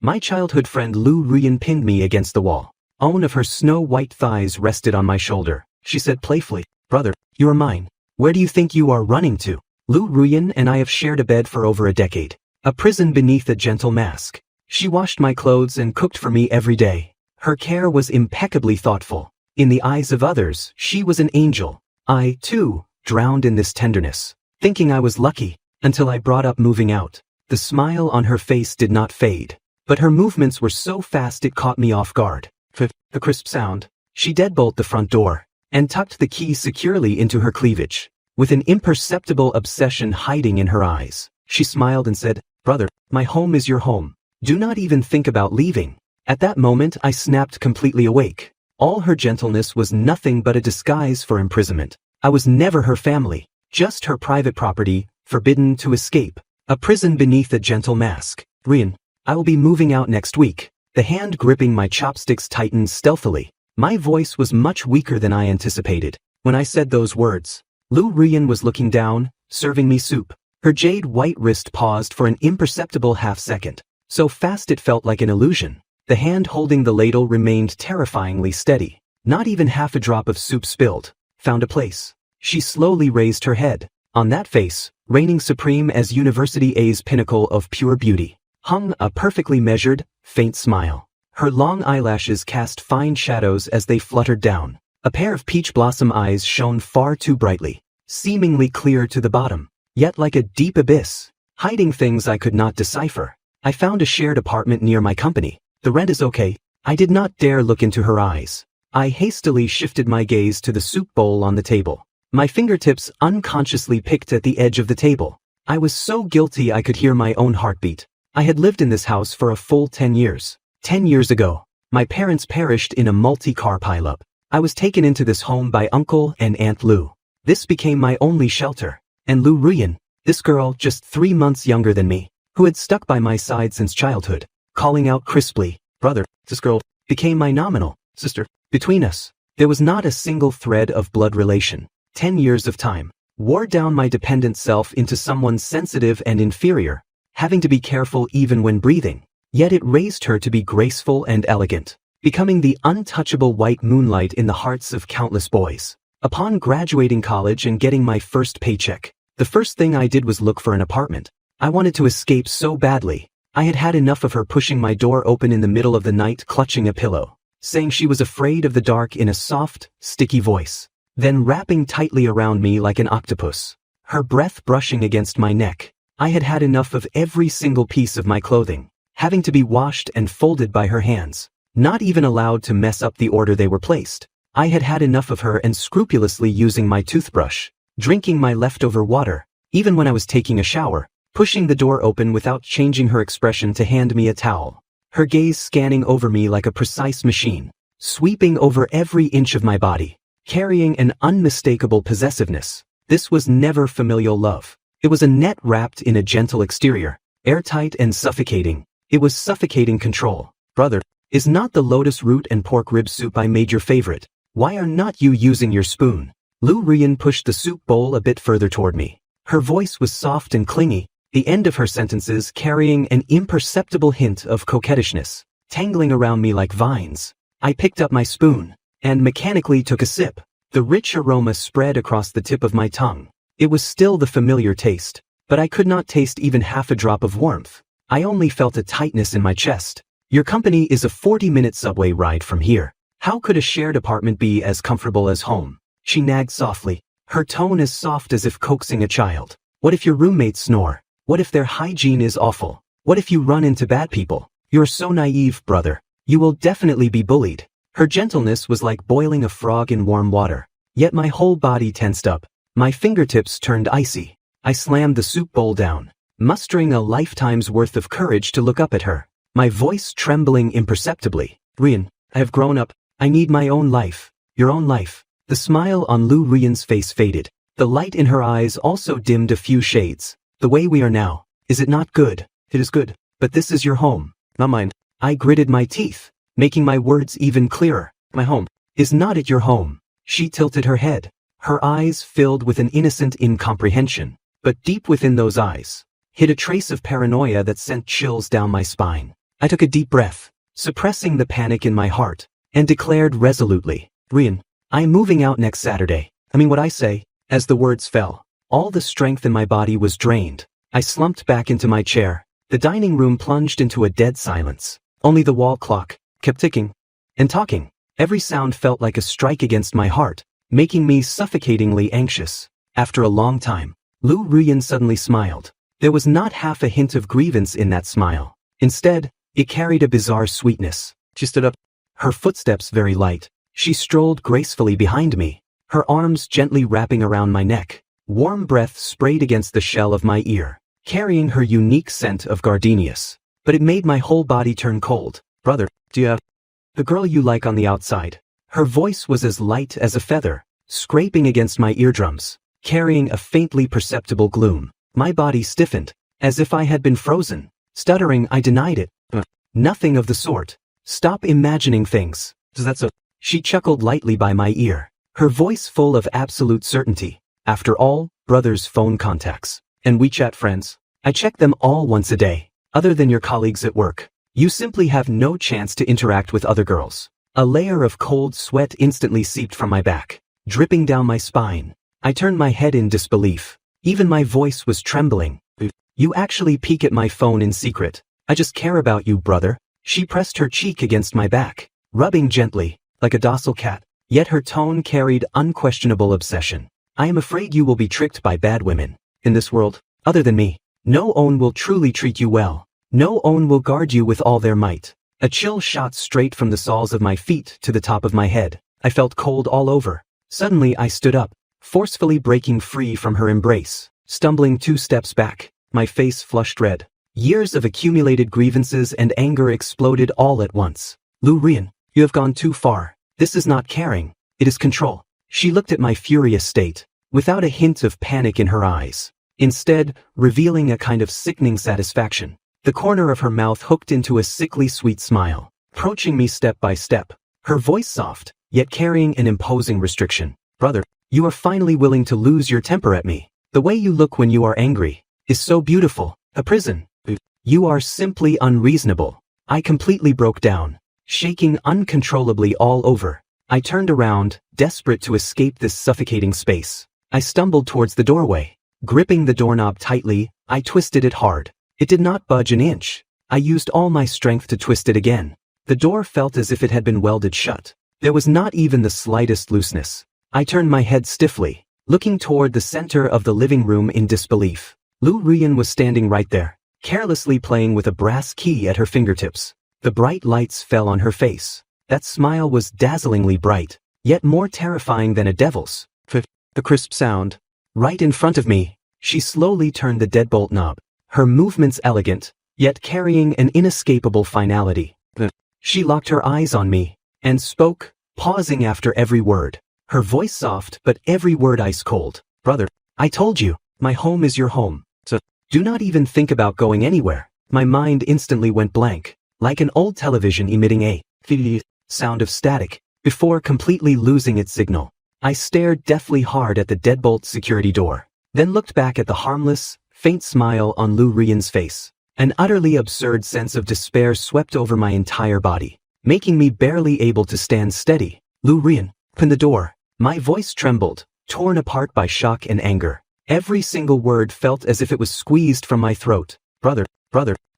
My childhood friend Lu Ruyan pinned me against the wall. One of her snow-white thighs rested on my shoulder. She said playfully, "Brother, you are mine. Where do you think you are running to?" Lu Ruyan and I have shared a bed for over a decade. A prison beneath a gentle mask. She washed my clothes and cooked for me every day. Her care was impeccably thoughtful. In the eyes of others, she was an angel. I, too, drowned in this tenderness, thinking I was lucky, until I brought up moving out. The smile on her face did not fade, but her movements were so fast it caught me off guard. The crisp sound. She deadbolted the front door, and tucked the key securely into her cleavage. With an imperceptible obsession hiding in her eyes, she smiled and said, "Brother, my home is your home. Do not even think about leaving." At that moment I snapped completely awake. All her gentleness was nothing but a disguise for imprisonment. I was never her family, just her private property, forbidden to escape. A prison beneath a gentle mask. "Rian, I will be moving out next week." The hand gripping my chopsticks tightened stealthily. My voice was much weaker than I anticipated. When I said those words, Lu Ruyan was looking down, serving me soup. Her jade-white wrist paused for an imperceptible half-second. So fast it felt like an illusion. The hand holding the ladle remained terrifyingly steady. Not even half a drop of soup spilled. Found a place. She slowly raised her head. On that face, reigning supreme as University A's pinnacle of pure beauty, hung a perfectly measured, faint smile. Her long eyelashes cast fine shadows as they fluttered down. A pair of peach blossom eyes shone far too brightly, seemingly clear to the bottom, yet like a deep abyss, hiding things I could not decipher. I found a shared apartment near my company. The rent is okay. I did not dare look into her eyes. I hastily shifted my gaze to the soup bowl on the table. My fingertips unconsciously picked at the edge of the table. I was so guilty I could hear my own heartbeat. I had lived in this house for a full 10 years. 10 years ago, my parents perished in a multi-car pileup. I was taken into this home by Uncle and Aunt Lu. This became my only shelter. And Lu Ruyan, this girl just 3 months younger than me, who had stuck by my side since childhood, calling out crisply, "Brother," this girl became my nominal sister. Between us, there was not a single thread of blood relation. 10 years of time wore down my dependent self into someone sensitive and inferior, having to be careful even when breathing. Yet it raised her to be graceful and elegant, becoming the untouchable white moonlight in the hearts of countless boys. Upon graduating college and getting my first paycheck, the first thing I did was look for an apartment. I wanted to escape so badly. I had had enough of her pushing my door open in the middle of the night, clutching a pillow, saying she was afraid of the dark in a soft, sticky voice, then wrapping tightly around me like an octopus, her breath brushing against my neck. I had had enough of every single piece of my clothing, having to be washed and folded by her hands, not even allowed to mess up the order they were placed. I had had enough of her and scrupulously using my toothbrush, drinking my leftover water, even when I was taking a shower, pushing the door open without changing her expression to hand me a towel, her gaze scanning over me like a precise machine, sweeping over every inch of my body, carrying an unmistakable possessiveness. This was never familial love. It was a net wrapped in a gentle exterior, airtight and suffocating. It was suffocating control. "Brother, is not the lotus root and pork rib soup I made your favorite? Why are not you using your spoon?" Lu Ruyan pushed the soup bowl a bit further toward me. Her voice was soft and clingy, the end of her sentences carrying an imperceptible hint of coquettishness, tangling around me like vines. I picked up my spoon, and mechanically took a sip. The rich aroma spread across the tip of my tongue. It was still the familiar taste, but I could not taste even half a drop of warmth. I only felt a tightness in my chest. "Your company is a 40-minute subway ride from here. How could a shared apartment be as comfortable as home?" She nagged softly, her tone as soft as if coaxing a child. "What if your roommates snore? What if their hygiene is awful? What if you run into bad people? You're so naive, brother. You will definitely be bullied." Her gentleness was like boiling a frog in warm water. Yet my whole body tensed up. My fingertips turned icy. I slammed the soup bowl down, mustering a lifetime's worth of courage to look up at her, my voice trembling imperceptibly. "Rian, I have grown up. I need my own life. Your own life." The smile on Lu Ruyan's face faded. The light in her eyes also dimmed a few shades. "The way we are now, is it not good?" "It is good, but this is your home, not mine." I gritted my teeth, making my words even clearer. "My home is not at your home." She tilted her head, her eyes filled with an innocent incomprehension. But deep within those eyes hid a trace of paranoia that sent chills down my spine. I took a deep breath, suppressing the panic in my heart, and declared resolutely, Rian, I am moving out next Saturday. I mean what I say. As the words fell, all the strength in my body was drained. I slumped back into my chair. The dining room plunged into a dead silence. Only the wall clock kept ticking and talking. Every sound felt like a strike against my heart, making me suffocatingly anxious. After a long time, Lu Ruyan suddenly smiled. There was not half a hint of grievance in that smile. Instead, it carried a bizarre sweetness. She stood up, her footsteps very light. She strolled gracefully behind me, her arms gently wrapping around my neck. Warm breath sprayed against the shell of my ear, carrying her unique scent of gardenias. But it made my whole body turn cold. Brother, do you have the girl you like on the outside? Her voice was as light as a feather, scraping against my eardrums, carrying a faintly perceptible gloom. My body stiffened, as if I had been frozen. Stuttering, I denied it. Nothing of the sort. Stop imagining things. That's so. She chuckled lightly by my ear, her voice full of absolute certainty. After all, brother's phone contacts and WeChat friends, I check them all once a day. Other than your colleagues at work, you simply have no chance to interact with other girls. A layer of cold sweat instantly seeped from my back, dripping down my spine. I turned my head in disbelief. Even my voice was trembling. You actually peek at my phone in secret. I just care about you, brother. She pressed her cheek against my back, rubbing gently, like a docile cat, yet her tone carried unquestionable obsession. I am afraid you will be tricked by bad women. In this world, other than me, no one will truly treat you well. No one will guard you with all their might. A chill shot straight from the soles of my feet to the top of my head. I felt cold all over. Suddenly I stood up, forcefully breaking free from her embrace, stumbling 2 steps back, my face flushed red. Years of accumulated grievances and anger exploded all at once. Lu Rian, you have gone too far. This is not caring, it is control. She looked at my furious state, without a hint of panic in her eyes, instead revealing a kind of sickening satisfaction. The corner of her mouth hooked into a sickly sweet smile, approaching me step by step, her voice soft, yet carrying an imposing restriction. Brother, you are finally willing to lose your temper at me. The way you look when you are angry is so beautiful. A prison. You are simply unreasonable. I completely broke down, shaking uncontrollably all over. I turned around, desperate to escape this suffocating space. I stumbled towards the doorway. Gripping the doorknob tightly, I twisted it hard. It did not budge an inch. I used all my strength to twist it again. The door felt as if it had been welded shut. There was not even the slightest looseness. I turned my head stiffly, looking toward the center of the living room in disbelief. Lu Ruyan was standing right there, carelessly playing with a brass key at her fingertips. The bright lights fell on her face. That smile was dazzlingly bright, yet more terrifying than a devil's. The crisp sound. Right in front of me, she slowly turned the deadbolt knob, her movements elegant, yet carrying an inescapable finality. She locked her eyes on me, and spoke, pausing after every word. Her voice soft, but every word ice cold. Brother, I told you, my home is your home. So, do not even think about going anywhere. My mind instantly went blank, like an old television emitting a sound of static, before completely losing its signal. I stared deathly hard at the deadbolt security door, then looked back at the harmless, faint smile on Lu Rian's face. An utterly absurd sense of despair swept over my entire body, making me barely able to stand steady. Lu Rian, open the door. My voice trembled, torn apart by shock and anger. Every single word felt as if it was squeezed from my throat. Brother,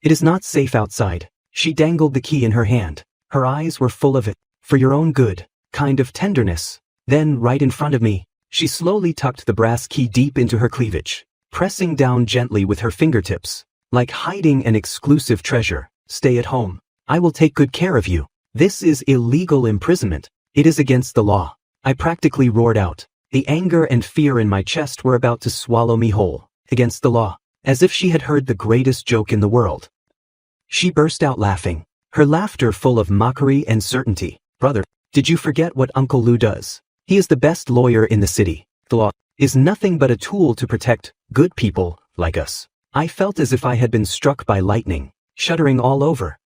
it is not safe outside. She dangled the key in her hand. Her eyes were full of it, for your own good, kind of tenderness. Then, right in front of me, she slowly tucked the brass key deep into her cleavage, pressing down gently with her fingertips, like hiding an exclusive treasure. Stay at home. I will take good care of you. This is illegal imprisonment. It is against the law. I practically roared out. The anger and fear in my chest were about to swallow me whole. Against the law. As if she had heard the greatest joke in the world. She burst out laughing, her laughter full of mockery and certainty. Brother, did you forget what Uncle Lu does? He is the best lawyer in the city. The law is nothing but a tool to protect good people like us. I felt as if I had been struck by lightning, shuddering all over.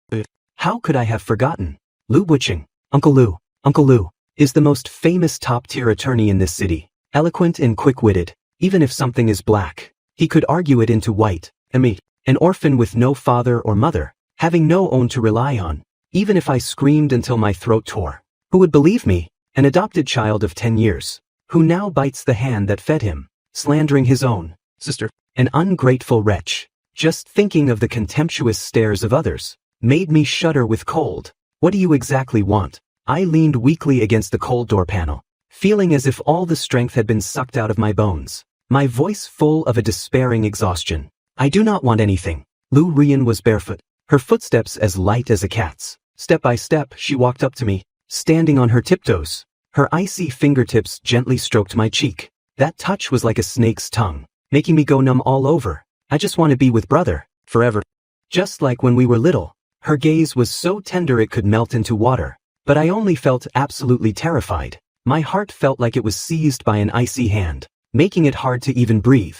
How could I have forgotten? Lu Wucheng, Uncle Lu, is the most famous top-tier attorney in this city. Eloquent and quick-witted, even if something is black, he could argue it into white. And me, an orphan with no father or mother, having no one to rely on. Even if I screamed until my throat tore, who would believe me? An adopted child of 10 years, who now bites the hand that fed him, slandering his own sister. An ungrateful wretch. Just thinking of the contemptuous stares of others made me shudder with cold. What do you exactly want? I leaned weakly against the cold door panel, feeling as if all the strength had been sucked out of my bones, my voice full of a despairing exhaustion. I do not want anything. Lu Rian was barefoot, her footsteps as light as a cat's. Step by step, she walked up to me, standing on her tiptoes. Her icy fingertips gently stroked my cheek. That touch was like a snake's tongue, making me go numb all over. I just want to be with brother, forever. Just like when we were little. Her gaze was so tender it could melt into water, but I only felt absolutely terrified. My heart felt like it was seized by an icy hand, making it hard to even breathe.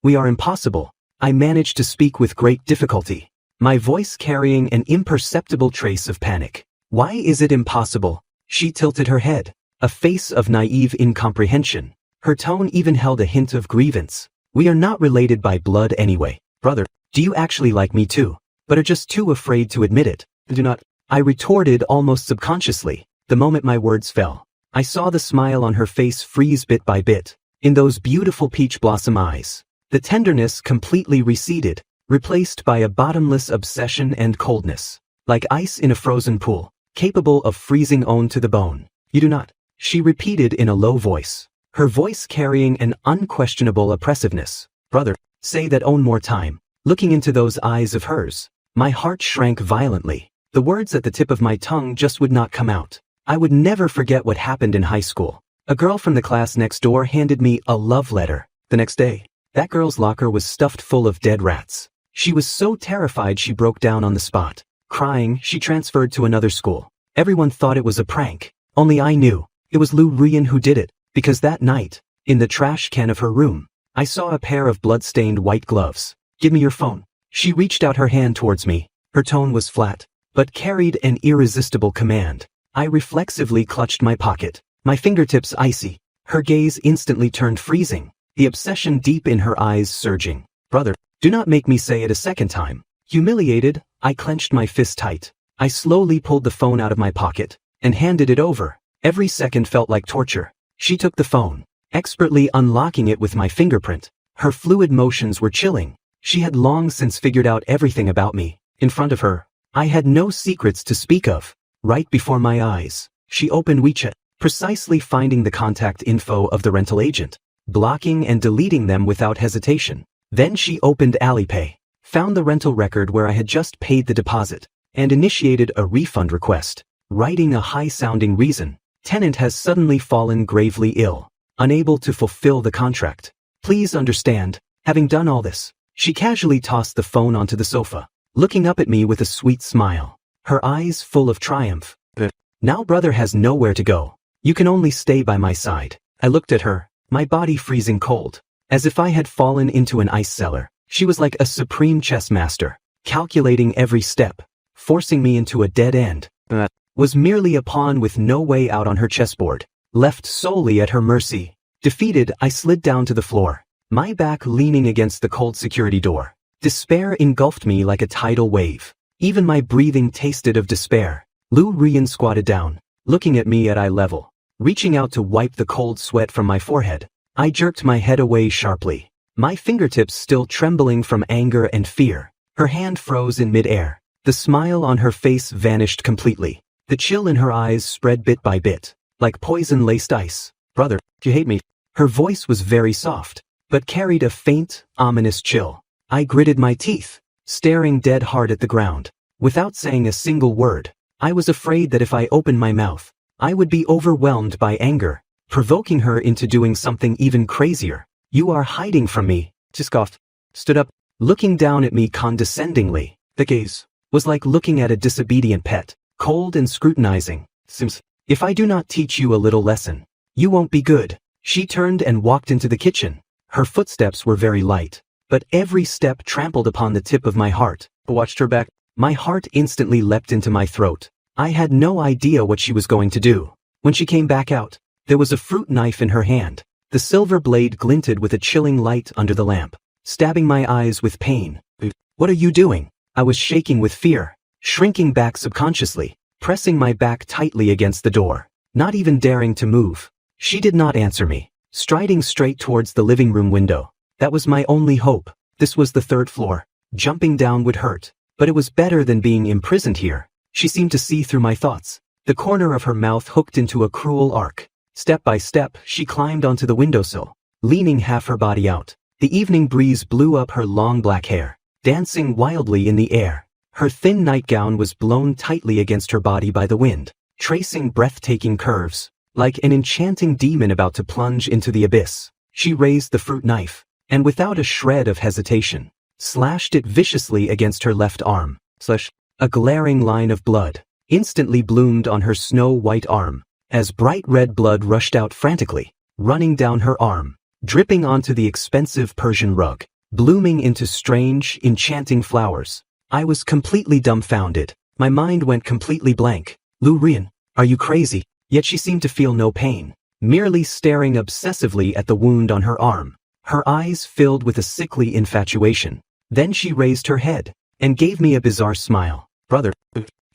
We are impossible. I managed to speak with great difficulty, my voice carrying an imperceptible trace of panic. Why is it impossible? She tilted her head, a face of naive incomprehension. Her tone even held a hint of grievance. We are not related by blood anyway. Brother, do you actually like me too? But are just too afraid to admit it? Do not. I retorted almost subconsciously. The moment my words fell, I saw the smile on her face freeze bit by bit. In those beautiful peach blossom eyes, the tenderness completely receded, replaced by a bottomless obsession and coldness, like ice in a frozen pool, capable of freezing on to the bone. You do not, she repeated in a low voice, her voice carrying an unquestionable oppressiveness. Brother, say that one more time. Looking into those eyes of hers, my heart shrank violently. The words at the tip of my tongue just would not come out. I would never forget what happened in high school. A girl from the class next door handed me a love letter. The next day, that girl's locker was stuffed full of dead rats. She was so terrified she broke down on the spot. Crying, she transferred to another school. Everyone thought it was a prank. Only I knew. It was Lu Rian who did it. Because that night, in the trash can of her room, I saw a pair of blood-stained white gloves. Give me your phone. She reached out her hand towards me. Her tone was flat, but carried an irresistible command. I reflexively clutched my pocket, my fingertips icy. Her gaze instantly turned freezing, the obsession deep in her eyes surging. Brother, do not make me say it a second time. Humiliated, I clenched my fist tight. I slowly pulled the phone out of my pocket and handed it over. Every second felt like torture. She took the phone, expertly unlocking it with my fingerprint. Her fluid motions were chilling. She had long since figured out everything about me. In front of her, I had no secrets to speak of. Right before my eyes, she opened WeChat, precisely finding the contact info of the rental agent, blocking and deleting them without hesitation. Then she opened Alipay, found the rental record where I had just paid the deposit, and initiated a refund request, writing a high-sounding reason. Tenant has suddenly fallen gravely ill, unable to fulfill the contract. Please understand. Having done all this, she casually tossed the phone onto the sofa, looking up at me with a sweet smile, her eyes full of triumph. Now brother has nowhere to go. You can only stay by my side. I looked at her, my body freezing cold, as if I had fallen into an ice cellar. She was like a supreme chess master, calculating every step, forcing me into a dead end. Was merely a pawn with no way out on her chessboard, left solely at her mercy. Defeated, I slid down to the floor, my back leaning against the cold security door. Despair engulfed me like a tidal wave. Even my breathing tasted of despair. Lu Rian squatted down, looking at me at eye level. Reaching out to wipe the cold sweat from my forehead, I jerked my head away sharply, my fingertips still trembling from anger and fear. Her hand froze in midair. The smile on her face vanished completely. The chill in her eyes spread bit by bit, like poison-laced ice. Brother, do you hate me? Her voice was very soft, but carried a faint, ominous chill. I gritted my teeth, staring dead hard at the ground, without saying a single word. I was afraid that if I opened my mouth, I would be overwhelmed by anger, provoking her into doing something even crazier. You are hiding from me. She scoffed, stood up, looking down at me condescendingly. The gaze was like looking at a disobedient pet. Cold and scrutinizing. Sims, if I do not teach you a little lesson, you won't be good. She turned and walked into the kitchen. Her footsteps were very light, but every step trampled upon the tip of my heart. I watched her back. My heart instantly leapt into my throat. I had no idea what she was going to do. When she came back out, there was a fruit knife in her hand. The silver blade glinted with a chilling light under the lamp, stabbing my eyes with pain. What are you doing? I was shaking with fear. shrinking back subconsciously, pressing my back tightly against the door, not even daring to move. She did not answer me, striding straight towards the living room window. That was my only hope. This was the 3rd floor. Jumping down would hurt, but it was better than being imprisoned here. She seemed to see through my thoughts, the corner of her mouth hooked into a cruel arc. Step by step, she climbed onto the windowsill, leaning half her body out. The evening breeze blew up her long black hair, dancing wildly in the air. Her thin nightgown was blown tightly against her body by the wind, tracing breathtaking curves, like an enchanting demon about to plunge into the abyss. She raised the fruit knife, and without a shred of hesitation, slashed it viciously against her left arm. A glaring line of blood instantly bloomed on her snow-white arm, as bright red blood rushed out frantically, running down her arm, dripping onto the expensive Persian rug, blooming into strange, enchanting flowers. I was completely dumbfounded. My mind went completely blank. Lu Rian, are you crazy? Yet she seemed to feel no pain, merely staring obsessively at the wound on her arm, her eyes filled with a sickly infatuation. Then she raised her head and gave me a bizarre smile. Brother,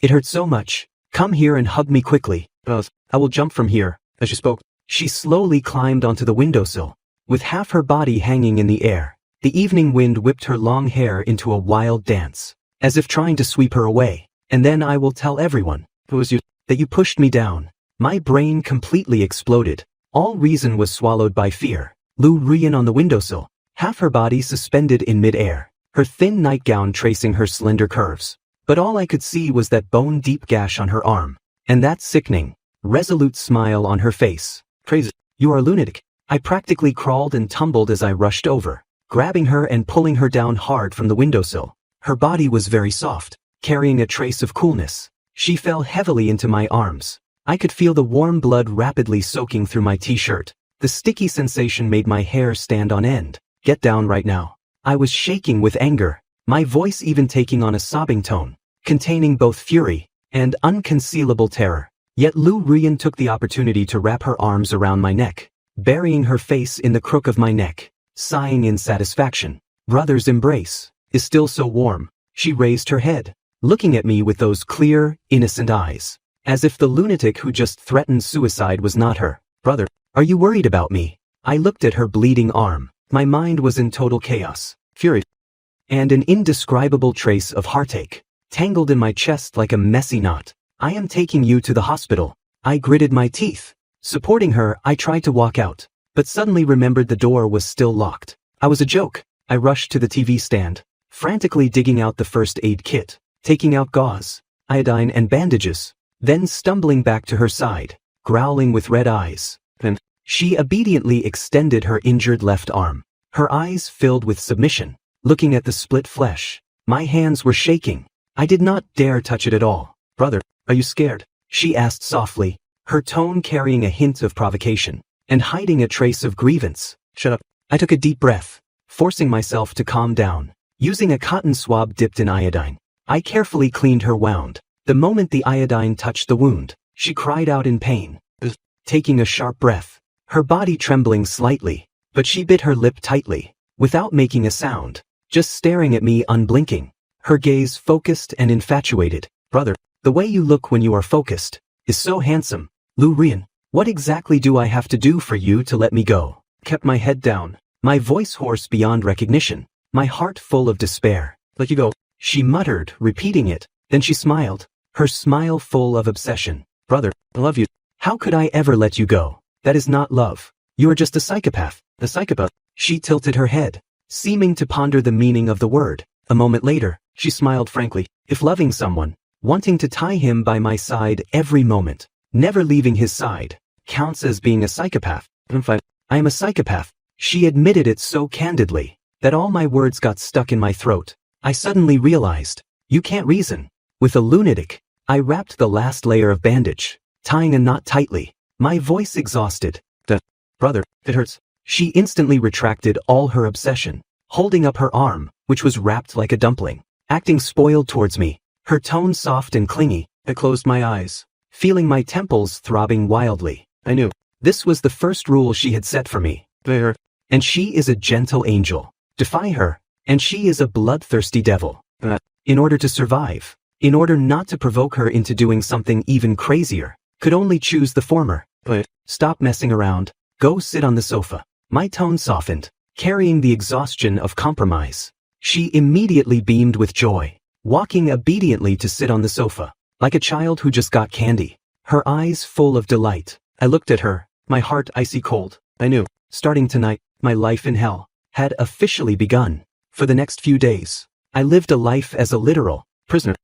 it hurts so much. Come here and hug me quickly. I will jump from here. As she spoke, she slowly climbed onto the windowsill, with half her body hanging in the air. The evening wind whipped her long hair into a wild dance, as if trying to sweep her away. And then I will tell everyone, it was you, that you pushed me down. My brain completely exploded. All reason was swallowed by fear. Lu Rian on the windowsill, half her body suspended in mid-air, her thin nightgown tracing her slender curves. But all I could see was that bone-deep gash on her arm, and that sickening, resolute smile on her face. Crazy. You are a lunatic. I practically crawled and tumbled as I rushed over, grabbing her and pulling her down hard from the windowsill. Her body was very soft, carrying a trace of coolness. She fell heavily into my arms. I could feel the warm blood rapidly soaking through my t-shirt. The sticky sensation made my hair stand on end. Get down right now. I was shaking with anger, my voice even taking on a sobbing tone, containing both fury and unconcealable terror. Yet Lu Rian took the opportunity to wrap her arms around my neck, burying her face in the crook of my neck, sighing in satisfaction. Brother's embrace is still so warm. She raised her head, looking at me with those clear, innocent eyes, as if the lunatic who just threatened suicide was not her. Brother, are you worried about me? I looked at her bleeding arm. My mind was in total chaos, fury, and an indescribable trace of heartache, tangled in my chest like a messy knot. I am taking you to the hospital. I gritted my teeth. Supporting her, I tried to walk out, but suddenly remembered the door was still locked. I was a joke. I rushed to the TV stand, frantically digging out the first aid kit, taking out gauze, iodine and bandages, then stumbling back to her side, growling with red eyes. And she obediently extended her injured left arm, her eyes filled with submission, looking at the split flesh. My hands were shaking. I did not dare touch it at all. Brother, are you scared? She asked softly, her tone carrying a hint of provocation, and hiding a trace of grievance. Shut up. I took a deep breath, forcing myself to calm down. Using a cotton swab dipped in iodine, I carefully cleaned her wound. The moment the iodine touched the wound, she cried out in pain, taking a sharp breath, her body trembling slightly, but she bit her lip tightly, without making a sound, just staring at me unblinking, her gaze focused and infatuated. Brother, the way you look when you are focused is so handsome. Lu Rian, what exactly do I have to do for you to let me go? Kept my head down, my voice hoarse beyond recognition, my heart full of despair. Let you go, she muttered, repeating it. Then she smiled, her smile full of obsession. Brother, I love you. How could I ever let you go? That is not love. You are just a psychopath. A psychopath. She tilted her head, seeming to ponder the meaning of the word. A moment later, she smiled frankly. If loving someone, wanting to tie him by my side every moment, never leaving his side, counts as being a psychopath, I am a psychopath. She admitted it so candidly that all my words got stuck in my throat. I suddenly realized, you can't reason with a lunatic. I wrapped the last layer of bandage, tying a knot tightly, my voice exhausted. Brother, it hurts. She instantly retracted all her obsession, holding up her arm, which was wrapped like a dumpling, acting spoiled towards me, her tone soft and clingy. I closed my eyes, feeling my temples throbbing wildly. I knew this was the first rule she had set for me. And she is a gentle angel. Defy her, and she is a bloodthirsty devil. In order to survive, in order not to provoke her into doing something even crazier. Could only choose the former. But stop messing around. Go sit on the sofa. My tone softened, carrying the exhaustion of compromise. She immediately beamed with joy, walking obediently to sit on the sofa, like a child who just got candy, her eyes full of delight. I looked at her, my heart icy cold. I knew, starting tonight, my life in hell had officially begun. For the next few days, I lived a life as a literal prisoner.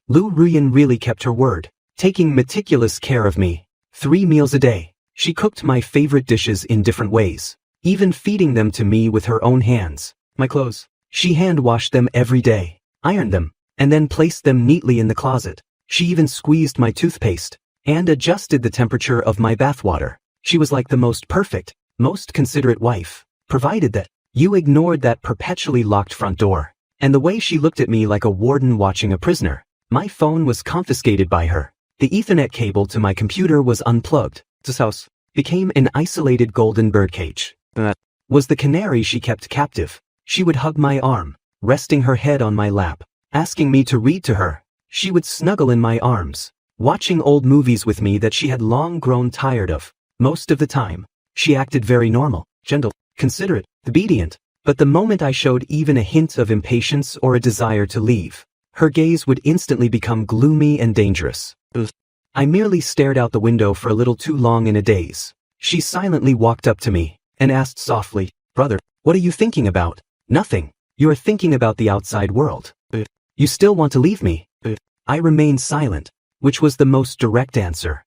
Lu Ruyan really kept her word, taking meticulous care of me. 3 meals a day. She cooked my favorite dishes in different ways, even feeding them to me with her own hands. My clothes. She hand-washed them every day, ironed them, and then placed them neatly in the closet. She even squeezed my toothpaste and adjusted the temperature of my bathwater. She was like the most perfect, most considerate wife, provided that you ignored that perpetually locked front door. And the way she looked at me like a warden watching a prisoner. My phone was confiscated by her. The Ethernet cable to my computer was unplugged. This house became an isolated golden birdcage. That was the canary she kept captive. She would hug my arm, resting her head on my lap, asking me to read to her. She would snuggle in my arms, watching old movies with me that she had long grown tired of. Most of the time, she acted very normal, gentle, considerate, obedient. But the moment I showed even a hint of impatience or a desire to leave, her gaze would instantly become gloomy and dangerous. I merely stared out the window for a little too long in a daze. She silently walked up to me and asked softly, "Brother, what are you thinking about?" "Nothing. You are thinking about the outside world. You still want to leave me?" I remained silent, which was the most direct answer.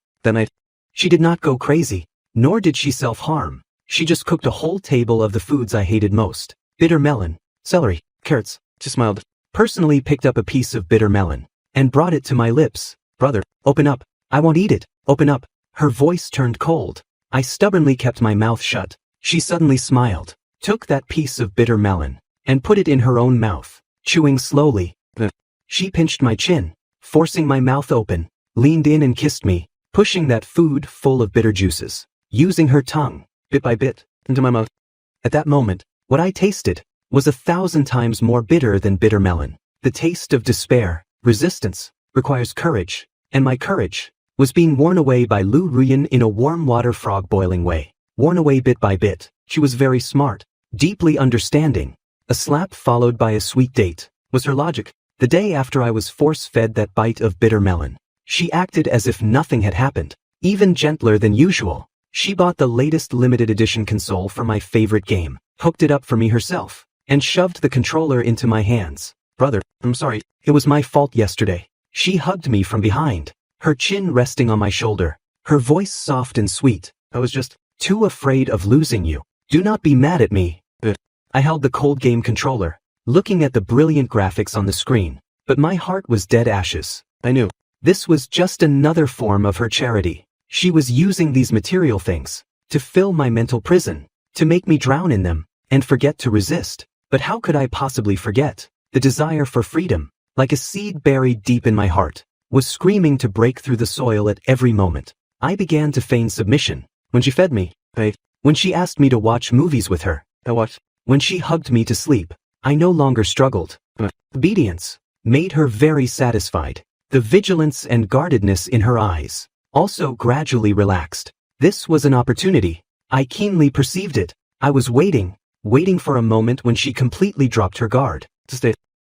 She did not go crazy, nor did she self-harm. She just cooked a whole table of the foods I hated most. Bitter melon, celery, carrots. She smiled, personally picked up a piece of bitter melon, and brought it to my lips. "Brother, open up. I won't eat it. Open up." Her voice turned cold. I stubbornly kept my mouth shut. She suddenly smiled, took that piece of bitter melon, and put it in her own mouth, chewing slowly. She pinched my chin, forcing my mouth open, leaned in and kissed me, pushing that food full of bitter juices, using her tongue, bit by bit, into my mouth. At that moment, what I tasted was 1,000 times more bitter than bitter melon. The taste of despair, resistance, requires courage, and my courage was being worn away by Lu Ruyan in a warm water frog boiling way, worn away bit by bit. She was very smart, deeply understanding. A slap followed by a sweet date was her logic. The day after I was force-fed that bite of bitter melon, she acted as if nothing had happened, even gentler than usual. She bought the latest limited edition console for my favorite game, hooked it up for me herself, and shoved the controller into my hands. "Brother, I'm sorry, it was my fault yesterday." She hugged me from behind, her chin resting on my shoulder, her voice soft and sweet. "I was just too afraid of losing you. Do not be mad at me." I held the cold game controller, looking at the brilliant graphics on the screen, but my heart was dead ashes. I knew this was just another form of her charity. She was using these material things to fill my mental prison, to make me drown in them and forget to resist. But how could I possibly forget? The desire for freedom, like a seed buried deep in my heart, was screaming to break through the soil at every moment. I began to feign submission. When she fed me, when she asked me to watch movies with her, I watched. When she hugged me to sleep, I no longer struggled. Obedience made her very satisfied. The vigilance and guardedness in her eyes also gradually relaxed. This was an opportunity. I keenly perceived it. I was waiting for a moment when she completely dropped her guard.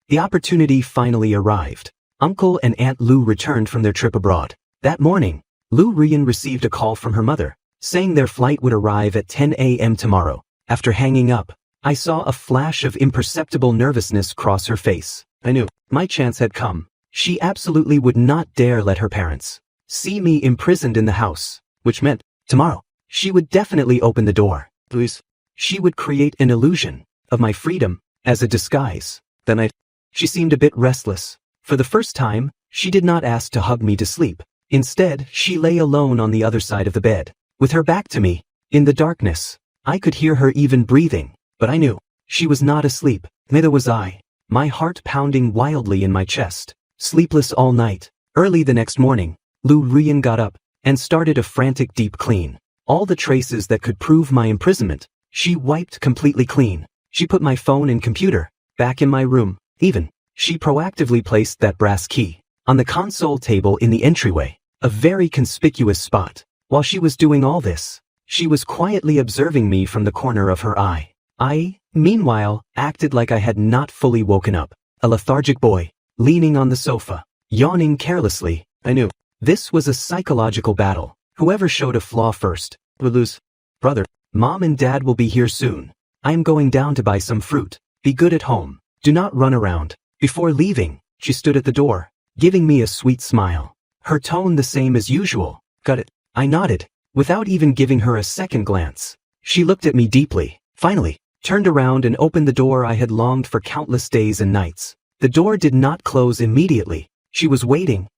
The opportunity finally arrived. Uncle and Aunt Lu returned from their trip abroad. That morning, Lu Ruyan received a call from her mother, saying their flight would arrive at 10 a.m. tomorrow. After hanging up, I saw a flash of imperceptible nervousness cross her face. I knew my chance had come. She absolutely would not dare let her parents see me imprisoned in the house, which meant tomorrow she would definitely open the door. Please. She would create an illusion of my freedom as a disguise. That night, she seemed a bit restless. For the first time, she did not ask to hug me to sleep. Instead, she lay alone on the other side of the bed, with her back to me. In the darkness, I could hear her even breathing. But I knew she was not asleep, neither was I. My heart pounding wildly in my chest. Sleepless all night. Early the next morning, Lu Ruyan got up and started a frantic deep clean. All the traces that could prove my imprisonment, she wiped completely clean. She put my phone and computer back in my room. Even, She proactively placed that brass key on the console table in the entryway, a very conspicuous spot. While she was doing all this, she was quietly observing me from the corner of her eye. I, meanwhile, acted like I had not fully woken up, a lethargic boy, leaning on the sofa, yawning carelessly. I knew this was a psychological battle. Whoever showed a flaw first would lose. Brother, Mom and Dad will be here soon. I am going down to buy some fruit. Be good at home. Do not run around. Before leaving, she stood at the door, giving me a sweet smile. Her tone the same as usual. Got it. I nodded, without even giving her a second glance. She looked at me deeply, finally, turned around and opened the door I had longed for countless days and nights. The door did not close immediately. She was waiting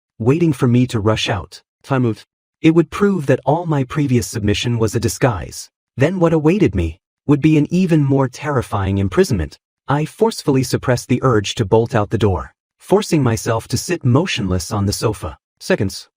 for me to rush out. Time moved. It would prove that all my previous submission was a disguise. Then what awaited me would be an even more terrifying imprisonment. I forcefully suppressed the urge to bolt out the door, forcing myself to sit motionless on the sofa. Seconds.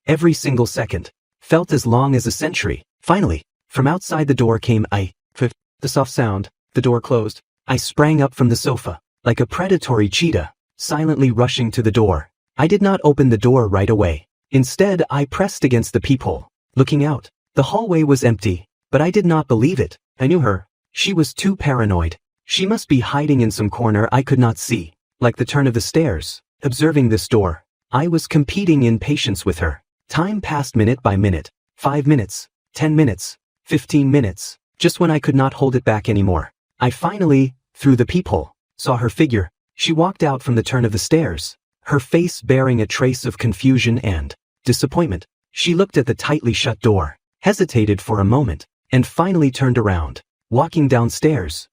Every single second felt as long as a century. Finally, from outside the door came the soft sound. The door closed. I sprang up from the sofa, like a predatory cheetah, silently rushing to the door. I did not open the door right away. Instead, I pressed against the peephole, looking out. The hallway was empty, but I did not believe it. I knew her. She was too paranoid. She must be hiding in some corner I could not see, like the turn of the stairs. Observing this door, I was competing in patience with her. Time passed minute by minute. 5 minutes, 10 minutes, 15 minutes. Just when I could not hold it back anymore, I finally, through the peephole, saw her figure. She walked out from the turn of the stairs, her face bearing a trace of confusion and disappointment. She looked at the tightly shut door, hesitated for a moment, and finally turned around, walking downstairs.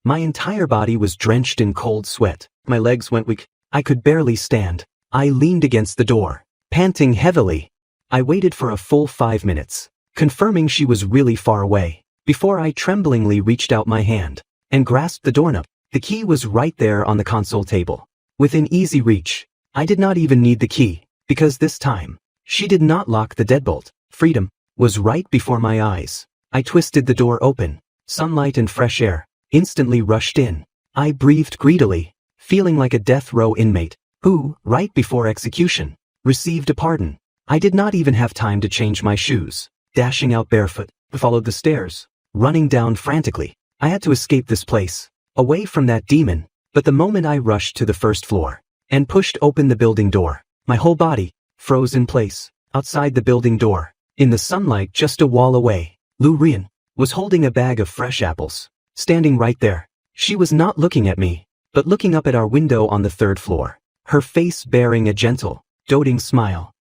My entire body was drenched in cold sweat. My legs went weak. I could barely stand. I leaned against the door, panting heavily. I waited for a full 5 minutes, confirming she was really far away, before I tremblingly reached out my hand and grasped the doorknob. The key was right there on the console table, within easy reach. I did not even need the key, because this time, she did not lock the deadbolt. Freedom was right before my eyes. I twisted the door open. Sunlight and fresh air instantly rushed in. I breathed greedily, feeling like a death row inmate who, right before execution, received a pardon. I did not even have time to change my shoes. Dashing out barefoot, I followed the stairs, running down frantically. I had to escape this place, away from that demon. But the moment I rushed to the first floor and pushed open the building door, my whole body froze in place. Outside the building door, in the sunlight just a wall away, Lu Rian was holding a bag of fresh apples, standing right there. She was not looking at me, but looking up at our window on the 3rd floor, her face bearing a gentle, doting smile,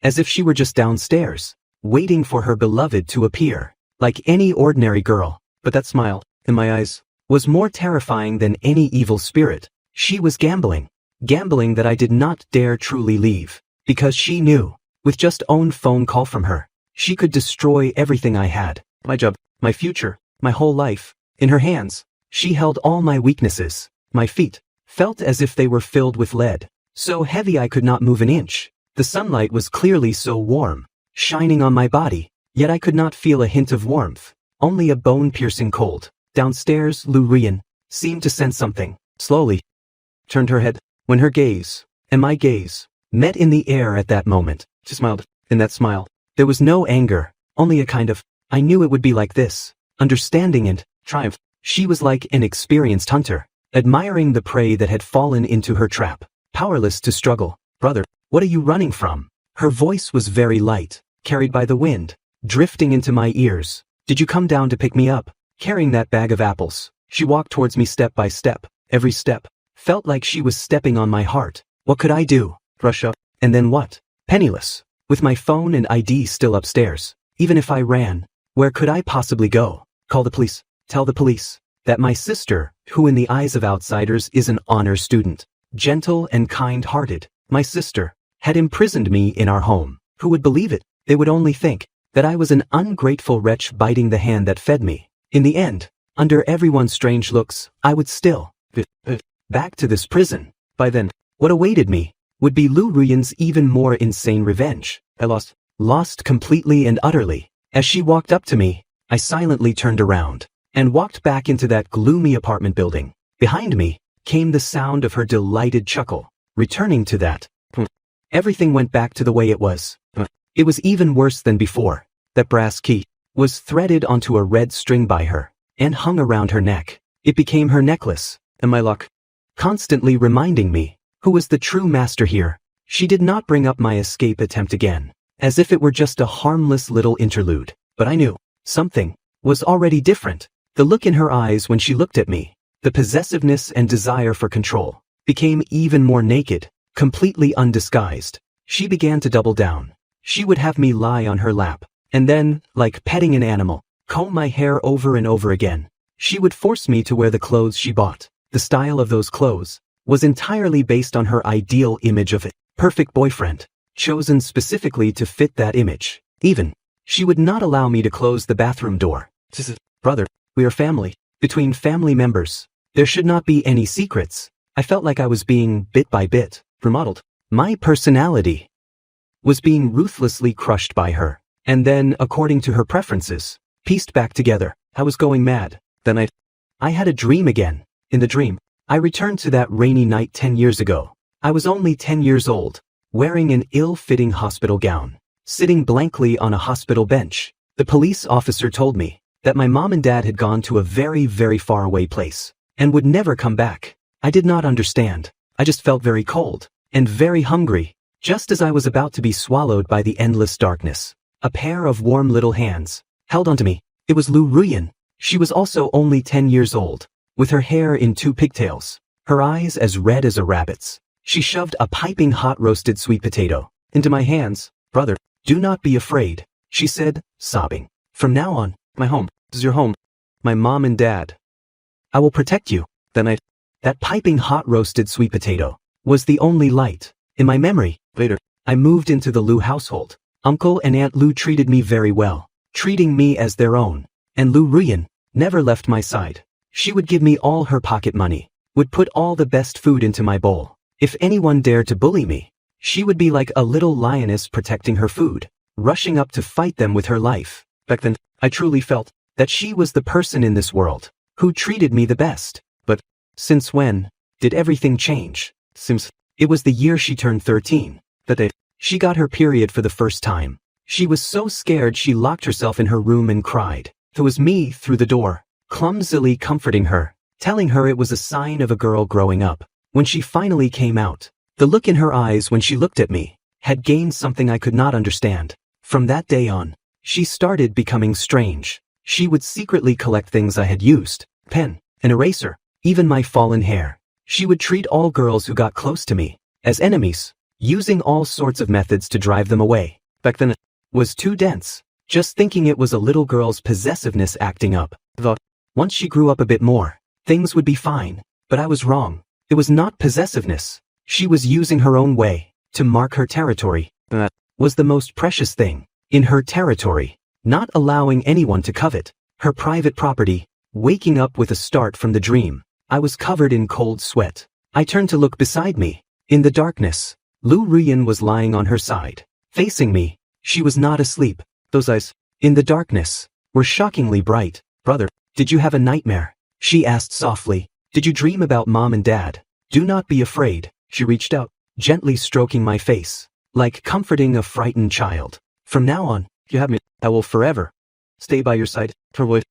as if she were just downstairs, waiting for her beloved to appear, like any ordinary girl. But that smile, in my eyes, was more terrifying than any evil spirit. She was gambling that I did not dare truly leave, because she knew, with just one phone call from her, she could destroy everything I had. My job, my future, my whole life. In her hands, she held all my weaknesses. My feet felt as if they were filled with lead, so heavy I could not move an inch. The sunlight was clearly so warm, shining on my body, yet I could not feel a hint of warmth, only a bone-piercing cold. Downstairs, Lu Rian seemed to sense something, slowly turned her head. When her gaze and my gaze met in the air at that moment, she smiled. In that smile, there was no anger, only a kind of, I knew it would be like this, understanding and triumph. She was like an experienced hunter, admiring the prey that had fallen into her trap, powerless to struggle. Brother, what are you running from? Her voice was very light, carried by the wind, drifting into my ears. Did you come down to pick me up? Carrying that bag of apples, she walked towards me step by step. Every step felt like she was stepping on my heart. What could I do? Rush up, and then what? Penniless, with my phone and ID still upstairs. Even if I ran, where could I possibly go? Call the police. Tell the police that my sister, who in the eyes of outsiders is an honor student, gentle and kind-hearted, my sister, had imprisoned me in our home. Who would believe it? They would only think that I was an ungrateful wretch biting the hand that fed me. In the end, under everyone's strange looks, I would still back to this prison. By then, what awaited me would be Lu Rian's even more insane revenge. I lost completely and utterly. As she walked up to me, I silently turned around and walked back into that gloomy apartment building. Behind me, came the sound of her delighted chuckle. Returning to that. Everything went back to the way it was. It was even worse than before. That brass key was threaded onto a red string by her and hung around her neck. It became her necklace, and my luck, constantly reminding me who was the true master here. She did not bring up my escape attempt again, as if it were just a harmless little interlude. But I knew something was already different. The look in her eyes when she looked at me, the possessiveness and desire for control, became even more naked, completely undisguised. She began to double down. She would have me lie on her lap, and then, like petting an animal, comb my hair over and over again. She would force me to wear the clothes she bought. The style of those clothes was entirely based on her ideal image of a perfect boyfriend, chosen specifically to fit that image. Even, she would not allow me to close the bathroom door. Brother, we are family. Between family members, there should not be any secrets. I felt like I was being, bit by bit, remodeled. My personality was being ruthlessly crushed by her, and then, according to her preferences, pieced back together. I was going mad. Then I had a dream again. In the dream, I returned to that rainy night 10 years ago. I was only 10 years old, wearing an ill-fitting hospital gown, sitting blankly on a hospital bench. The police officer told me that my mom and dad had gone to a very, very far away place and would never come back. I did not understand. I just felt very cold and very hungry. Just as I was about to be swallowed by the endless darkness, a pair of warm little hands held onto me. It was Lu Ruyan. She was also only 10 years old, with her hair in 2 pigtails, her eyes as red as a rabbit's. She shoved a piping hot roasted sweet potato into my hands. Brother, do not be afraid, she said, sobbing. From now on, my home is your home. My mom and dad. I will protect you. Then that piping hot roasted sweet potato was the only light in my memory. Later, I moved into the Lu household. Uncle and Aunt Lu treated me very well, treating me as their own. And Lu Ruyan never left my side. She would give me all her pocket money, would put all the best food into my bowl. If anyone dared to bully me, she would be like a little lioness protecting her food, rushing up to fight them with her life. Back then, I truly felt that she was the person in this world who treated me the best. But since when did everything change? Since it was the year she turned 13, that day, she got her period for the first time. She was so scared she locked herself in her room and cried. It was me through the door, clumsily comforting her, telling her it was a sign of a girl growing up. When she finally came out, the look in her eyes when she looked at me had gained something I could not understand. From that day on, she started becoming strange. She would secretly collect things I had used, pen, an eraser, even my fallen hair. She would treat all girls who got close to me as enemies, using all sorts of methods to drive them away. Back then, it was too dense, just thinking it was a little girl's possessiveness acting up. Thought, once she grew up a bit more, things would be fine. But I was wrong. It was not possessiveness. She was using her own way to mark her territory. That was the most precious thing in her territory, not allowing anyone to covet her private property. Waking up with a start from the dream, I was covered in cold sweat. I turned to look beside me. In the darkness, Lu Ruyan was lying on her side, facing me. She was not asleep. Those eyes, in the darkness, were shockingly bright. Brother, did you have a nightmare? She asked softly. Did you dream about mom and dad? Do not be afraid. She reached out, gently stroking my face, like comforting a frightened child. From now on, you have me. I will forever stay by your side. Her voice,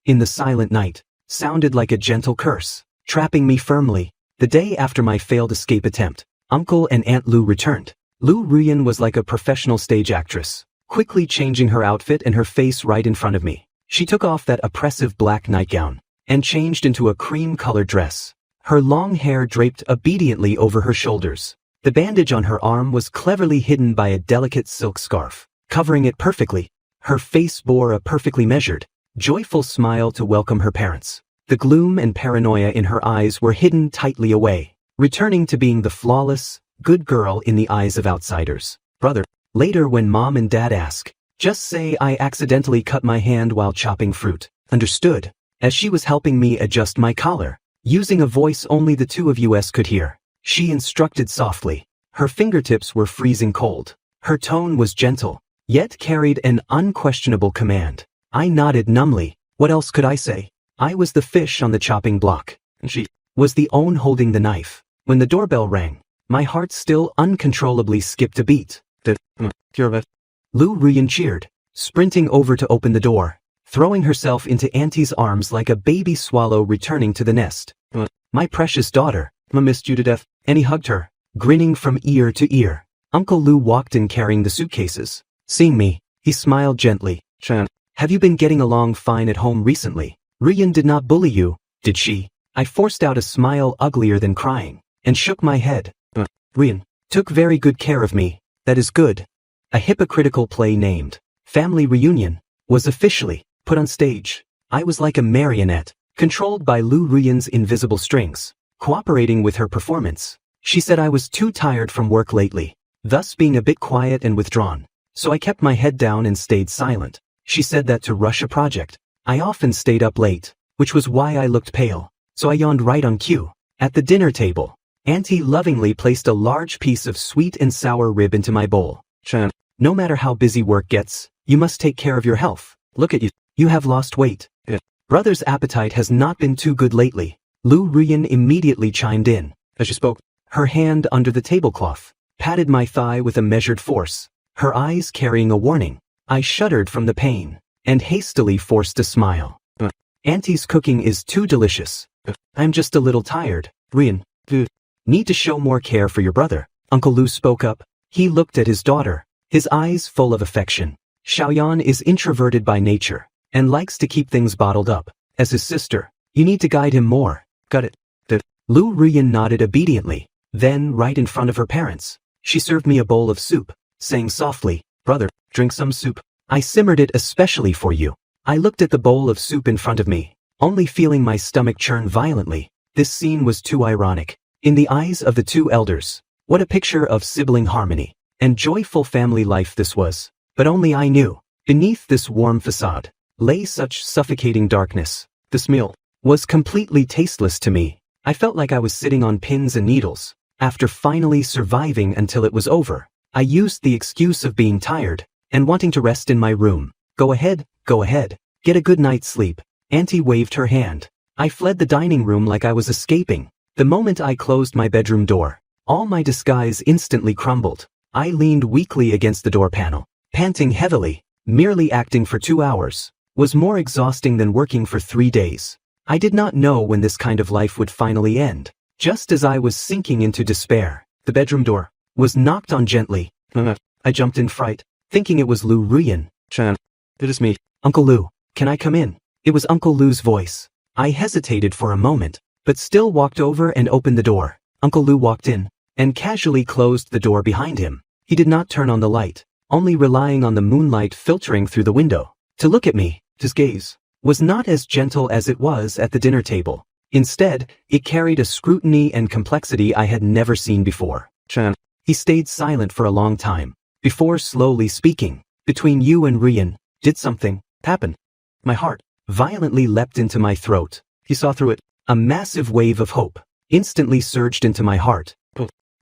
in the silent night, sounded like a gentle curse, trapping me firmly. The day after my failed escape attempt, Uncle and Aunt Lu returned. Lu Ruyan was like a professional stage actress, quickly changing her outfit and her face right in front of me. She took off that oppressive black nightgown and changed into a cream-colored dress. Her long hair draped obediently over her shoulders. The bandage on her arm was cleverly hidden by a delicate silk scarf, covering it perfectly. Her face bore a perfectly measured, joyful smile to welcome her parents. The gloom and paranoia in her eyes were hidden tightly away, returning to being the flawless, good girl in the eyes of outsiders. Brother, later when mom and dad ask, just say I accidentally cut my hand while chopping fruit. Understood? As she was helping me adjust my collar, using a voice only the two of us could hear, she instructed softly. Her fingertips were freezing cold. Her tone was gentle, yet carried an unquestionable command. I nodded numbly. What else could I say? I was the fish on the chopping block, and she Was the own holding the knife. When the doorbell rang, my heart still uncontrollably skipped a beat. Lu Ruyan cheered, sprinting over to open the door, throwing herself into Auntie's arms like a baby swallow returning to the nest. My precious daughter, I missed you to death. And he hugged her, grinning from ear to ear. Uncle Lu walked in carrying the suitcases. Seeing me, he smiled gently. Chan, have you been getting along fine at home recently? Ruyan did not bully you, did she? I forced out a smile uglier than crying, and shook my head. Ruyan took very good care of me. That is good. A hypocritical play named Family Reunion was officially put on stage. I was like a marionette, controlled by Lu Ruyan's invisible strings, cooperating with her performance. She said I was too tired from work lately, thus being a bit quiet and withdrawn. So I kept my head down and stayed silent. She said that to rush a project, I often stayed up late, which was why I looked pale. So I yawned right on cue. At the dinner table, Auntie lovingly placed a large piece of sweet and sour rib into my bowl. Chan, no matter how busy work gets, you must take care of your health. Look at you. You have lost weight. Brother's appetite has not been too good lately. Lu Ruyan immediately chimed in. As she spoke, her hand under the tablecloth patted my thigh with a measured force, her eyes carrying a warning. I shuddered from the pain and hastily forced a smile. Auntie's cooking is too delicious. I'm just a little tired. Ruyan, need to show more care for your brother. Uncle Lu spoke up. He looked at his daughter, his eyes full of affection. Xiaoyan is introverted by nature and likes to keep things bottled up. As his sister, you need to guide him more. Got it? Lu Ruyan nodded obediently. Then, right in front of her parents, she served me a bowl of soup, saying softly, brother, drink some soup. I simmered it especially for you. I looked at the bowl of soup in front of me, only feeling my stomach churn violently. This scene was too ironic. In the eyes of the two elders, what a picture of sibling harmony and joyful family life this was. But only I knew, beneath this warm facade, lay such suffocating darkness. This meal was completely tasteless to me. I felt like I was sitting on pins and needles. After finally surviving until it was over, I used the excuse of being tired and wanting to rest in my room. Go ahead, get a good night's sleep. Auntie waved her hand. I fled the dining room like I was escaping. The moment I closed my bedroom door, all my disguise instantly crumbled. I leaned weakly against the door panel, panting heavily. Merely acting for 2 hours was more exhausting than working for 3 days. I did not know when this kind of life would finally end. Just as I was sinking into despair, the bedroom door was knocked on gently. I jumped in fright, thinking it was Lu Ruyan. Chan, it is me. Uncle Lu, can I come in? It was Uncle Lu's voice. I hesitated for a moment, but still walked over and opened the door. Uncle Lu walked in and casually closed the door behind him. He did not turn on the light, only relying on the moonlight filtering through the window to look at me. His gaze was not as gentle as it was at the dinner table. Instead, it carried a scrutiny and complexity I had never seen before. Chan. He stayed silent for a long time, before slowly speaking. Between you and Ruyan, did something happen? My heart violently leapt into my throat. He saw through it. A massive wave of hope instantly surged into my heart,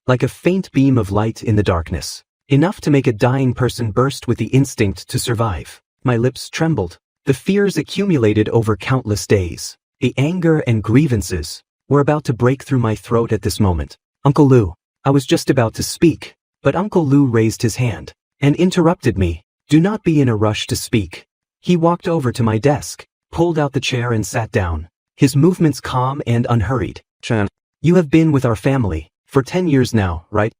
like a faint beam of light in the darkness, enough to make a dying person burst with the instinct to survive. My lips trembled. The fears accumulated over countless days. The anger and grievances were about to break through my throat at this moment. Uncle Lu, I was just about to speak, but Uncle Lu raised his hand and interrupted me. Do not be in a rush to speak. He walked over to my desk, pulled out the chair and sat down, his movements calm and unhurried. Chan, you have been with our family for 10 years now, right?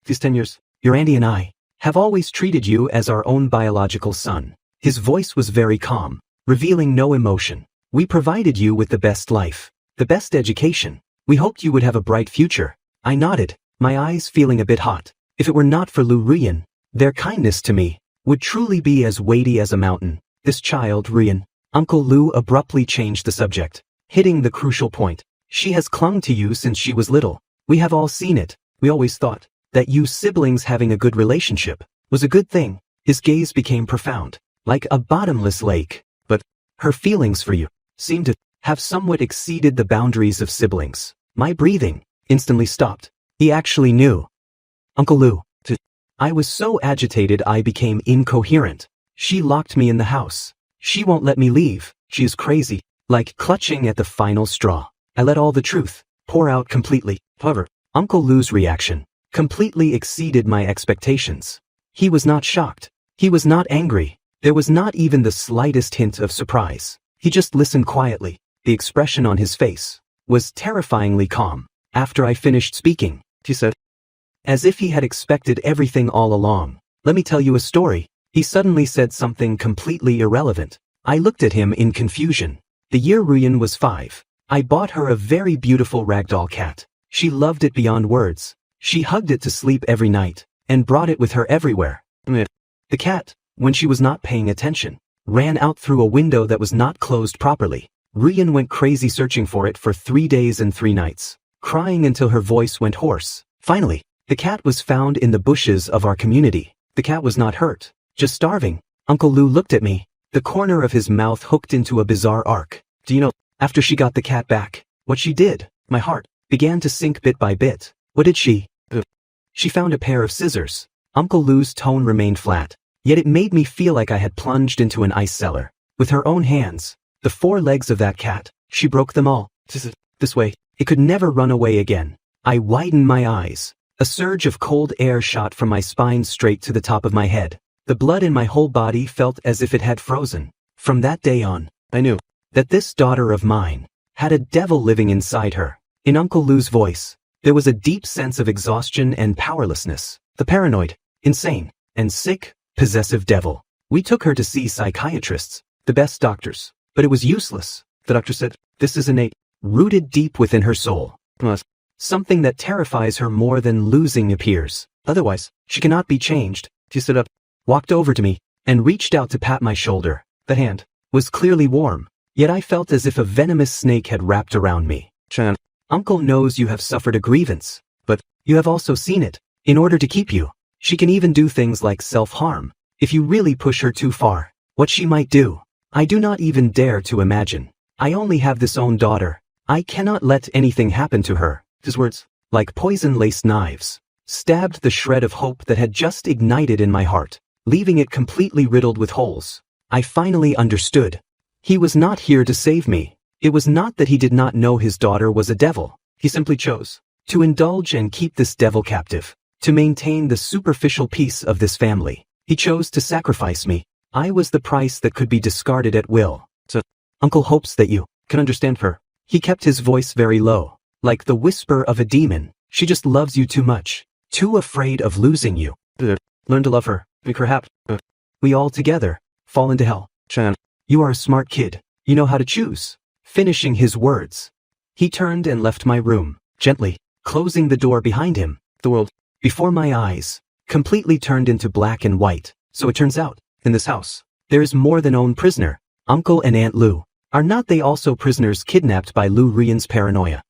These 10 years, your auntie and I have always treated you as our own biological son. His voice was very calm, revealing no emotion. We provided you with the best life, the best education. We hoped you would have a bright future. I nodded, my eyes feeling a bit hot. If it were not for Lu Ruyan, their kindness to me would truly be as weighty as a mountain. This child, Ruyan. Uncle Lu abruptly changed the subject, hitting the crucial point. She has clung to you since she was little. We have all seen it. We always thought that you siblings having a good relationship was a good thing. His gaze became profound, like a bottomless lake. But her feelings for you seemed to have somewhat exceeded the boundaries of siblings. My breathing instantly stopped. He actually knew. Uncle Lu. I was so agitated I became incoherent. She locked me in the house. She won't let me leave. She is crazy. Like clutching at the final straw. I let all the truth pour out completely. However, Uncle Lou's reaction completely exceeded my expectations. He was not shocked. He was not angry. There was not even the slightest hint of surprise. He just listened quietly. The expression on his face was terrifyingly calm. After I finished speaking, he said, as if he had expected everything all along, let me tell you a story. He suddenly said something completely irrelevant. I looked at him in confusion. The year Ruyan was 5. I bought her a very beautiful ragdoll cat. She loved it beyond words. She hugged it to sleep every night, and brought it with her everywhere. The cat, when she was not paying attention, ran out through a window that was not closed properly. Ruyan went crazy searching for it for 3 days and 3 nights, crying until her voice went hoarse. Finally, the cat was found in the bushes of our community. The cat was not hurt, just starving. Uncle Lou looked at me, the corner of his mouth hooked into a bizarre arc. Do you know, after she got the cat back, what she did? My heart began to sink bit by bit. What did she? She found a pair of scissors. Uncle Lou's tone remained flat, yet it made me feel like I had plunged into an ice cellar. With her own hands, the 4 legs of that cat, she broke them all. This way, it could never run away again. I widened my eyes. A surge of cold air shot from my spine straight to the top of my head. The blood in my whole body felt as if it had frozen. From that day on, I knew that this daughter of mine had a devil living inside her. In Uncle Lou's voice, there was a deep sense of exhaustion and powerlessness. The paranoid, insane, and sick, possessive devil. We took her to see psychiatrists, the best doctors, but it was useless. The doctor said, this is innate, rooted deep within her soul. Something that terrifies her more than losing appears. Otherwise, she cannot be changed. She stood up, walked over to me, and reached out to pat my shoulder. The hand was clearly warm, yet I felt as if a venomous snake had wrapped around me. Chan, Uncle knows you have suffered a grievance, but you have also seen it. In order to keep you, she can even do things like self-harm. If you really push her too far, what she might do, I do not even dare to imagine. I only have this own daughter. I cannot let anything happen to her. His words, like poison-laced knives, stabbed the shred of hope that had just ignited in my heart, leaving it completely riddled with holes. I finally understood. He was not here to save me. It was not that he did not know his daughter was a devil. He simply chose to indulge and keep this devil captive, to maintain the superficial peace of this family. He chose to sacrifice me. I was the price that could be discarded at will. So, Uncle hopes that you can understand her. He kept his voice very low, like the whisper of a demon. She just loves you too much, too afraid of losing you. Learn to love her. Perhaps we all together fall into hell. Chan, you are a smart kid. You know how to choose. Finishing his words, he turned and left my room, gently closing the door behind him. The world before my eyes completely turned into black and white. So it turns out, in this house, there is more than one prisoner. Uncle and Aunt Lou. Are not they also prisoners kidnapped by Lou Ruyan's paranoia?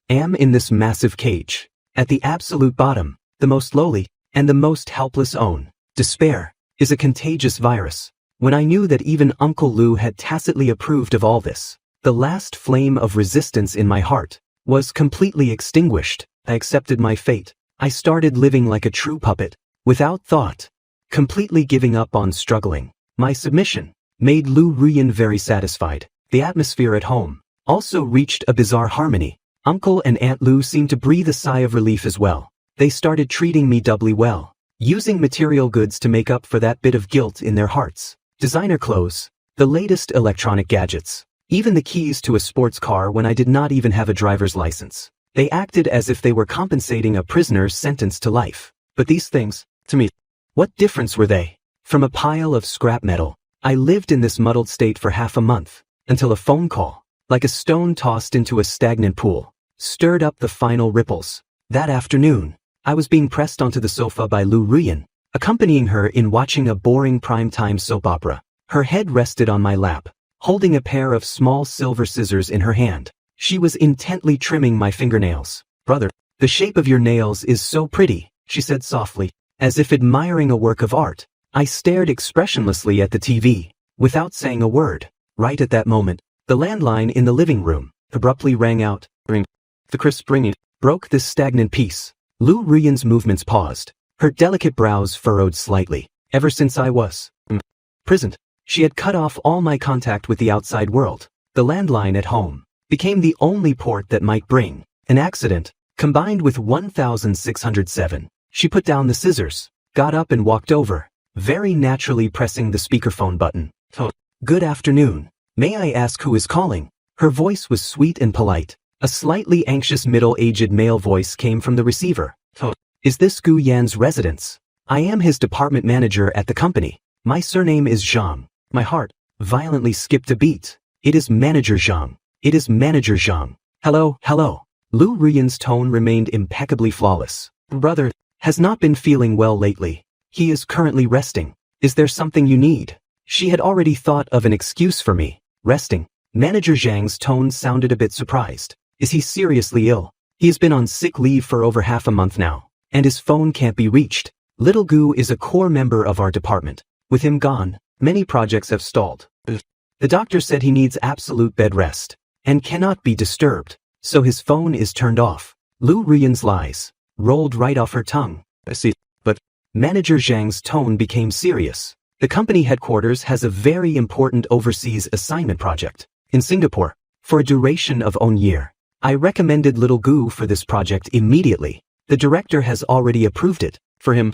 Am in this massive cage. At the absolute bottom, the most lowly, and the most helpless own. Despair is a contagious virus. When I knew that even Uncle Lou had tacitly approved of all this, the last flame of resistance in my heart was completely extinguished. I accepted my fate. I started living like a true puppet, without thought, completely giving up on struggling. My submission made Lou Ruyan very satisfied. The atmosphere at home also reached a bizarre harmony. Uncle and Aunt Lou seemed to breathe a sigh of relief as well. They started treating me doubly well, using material goods to make up for that bit of guilt in their hearts. Designer clothes, the latest electronic gadgets, even the keys to a sports car when I did not even have a driver's license. They acted as if they were compensating a prisoner sentenced to life. But these things, to me, what difference were they? From a pile of scrap metal, I lived in this muddled state for half a month, until a phone call, like a stone tossed into a stagnant pool, stirred up the final ripples. That afternoon, I was being pressed onto the sofa by Lou Ruyan, accompanying her in watching a boring primetime soap opera. Her head rested on my lap, holding a pair of small silver scissors in her hand. She was intently trimming my fingernails. Brother, the shape of your nails is so pretty, she said softly, as if admiring a work of art. I stared expressionlessly at the TV, without saying a word. Right at that moment, the landline in the living room abruptly rang out. Ring. The crisp ringing broke this stagnant peace. Lou Ruyan's movements paused. Her delicate brows furrowed slightly. Ever since I was imprisoned, she had cut off all my contact with the outside world. The landline at home became the only port that might bring an accident. Combined with 1607, she put down the scissors, got up and walked over, very naturally pressing the speakerphone button. "Oh, good afternoon. May I ask who is calling?" Her voice was sweet and polite. A slightly anxious middle-aged male voice came from the receiver. "Oh, is this Gu Yan's residence? I am his department manager at the company. My surname is Zhang." My heart violently skipped a beat. "It is Manager Zhang. It is Manager Zhang. Hello, hello." Lu Ruyan's tone remained impeccably flawless. "Brother has not been feeling well lately. He is currently resting. Is there something you need?" She had already thought of an excuse for me. Resting. Manager Zhang's tone sounded a bit surprised. Is he seriously ill? He has been on sick leave for over half a month now, and his phone can't be reached. Little Gu is a core member of our department. With him gone, many projects have stalled. The doctor said he needs absolute bed rest and cannot be disturbed, so his phone is turned off. Lu Ruyan's lies rolled right off her tongue. "I see, but..." Manager Zhang's tone became serious. "The company headquarters has a very important overseas assignment project in Singapore for a duration of 1 year. I recommended Little Gu for this project immediately. The director has already approved it for him.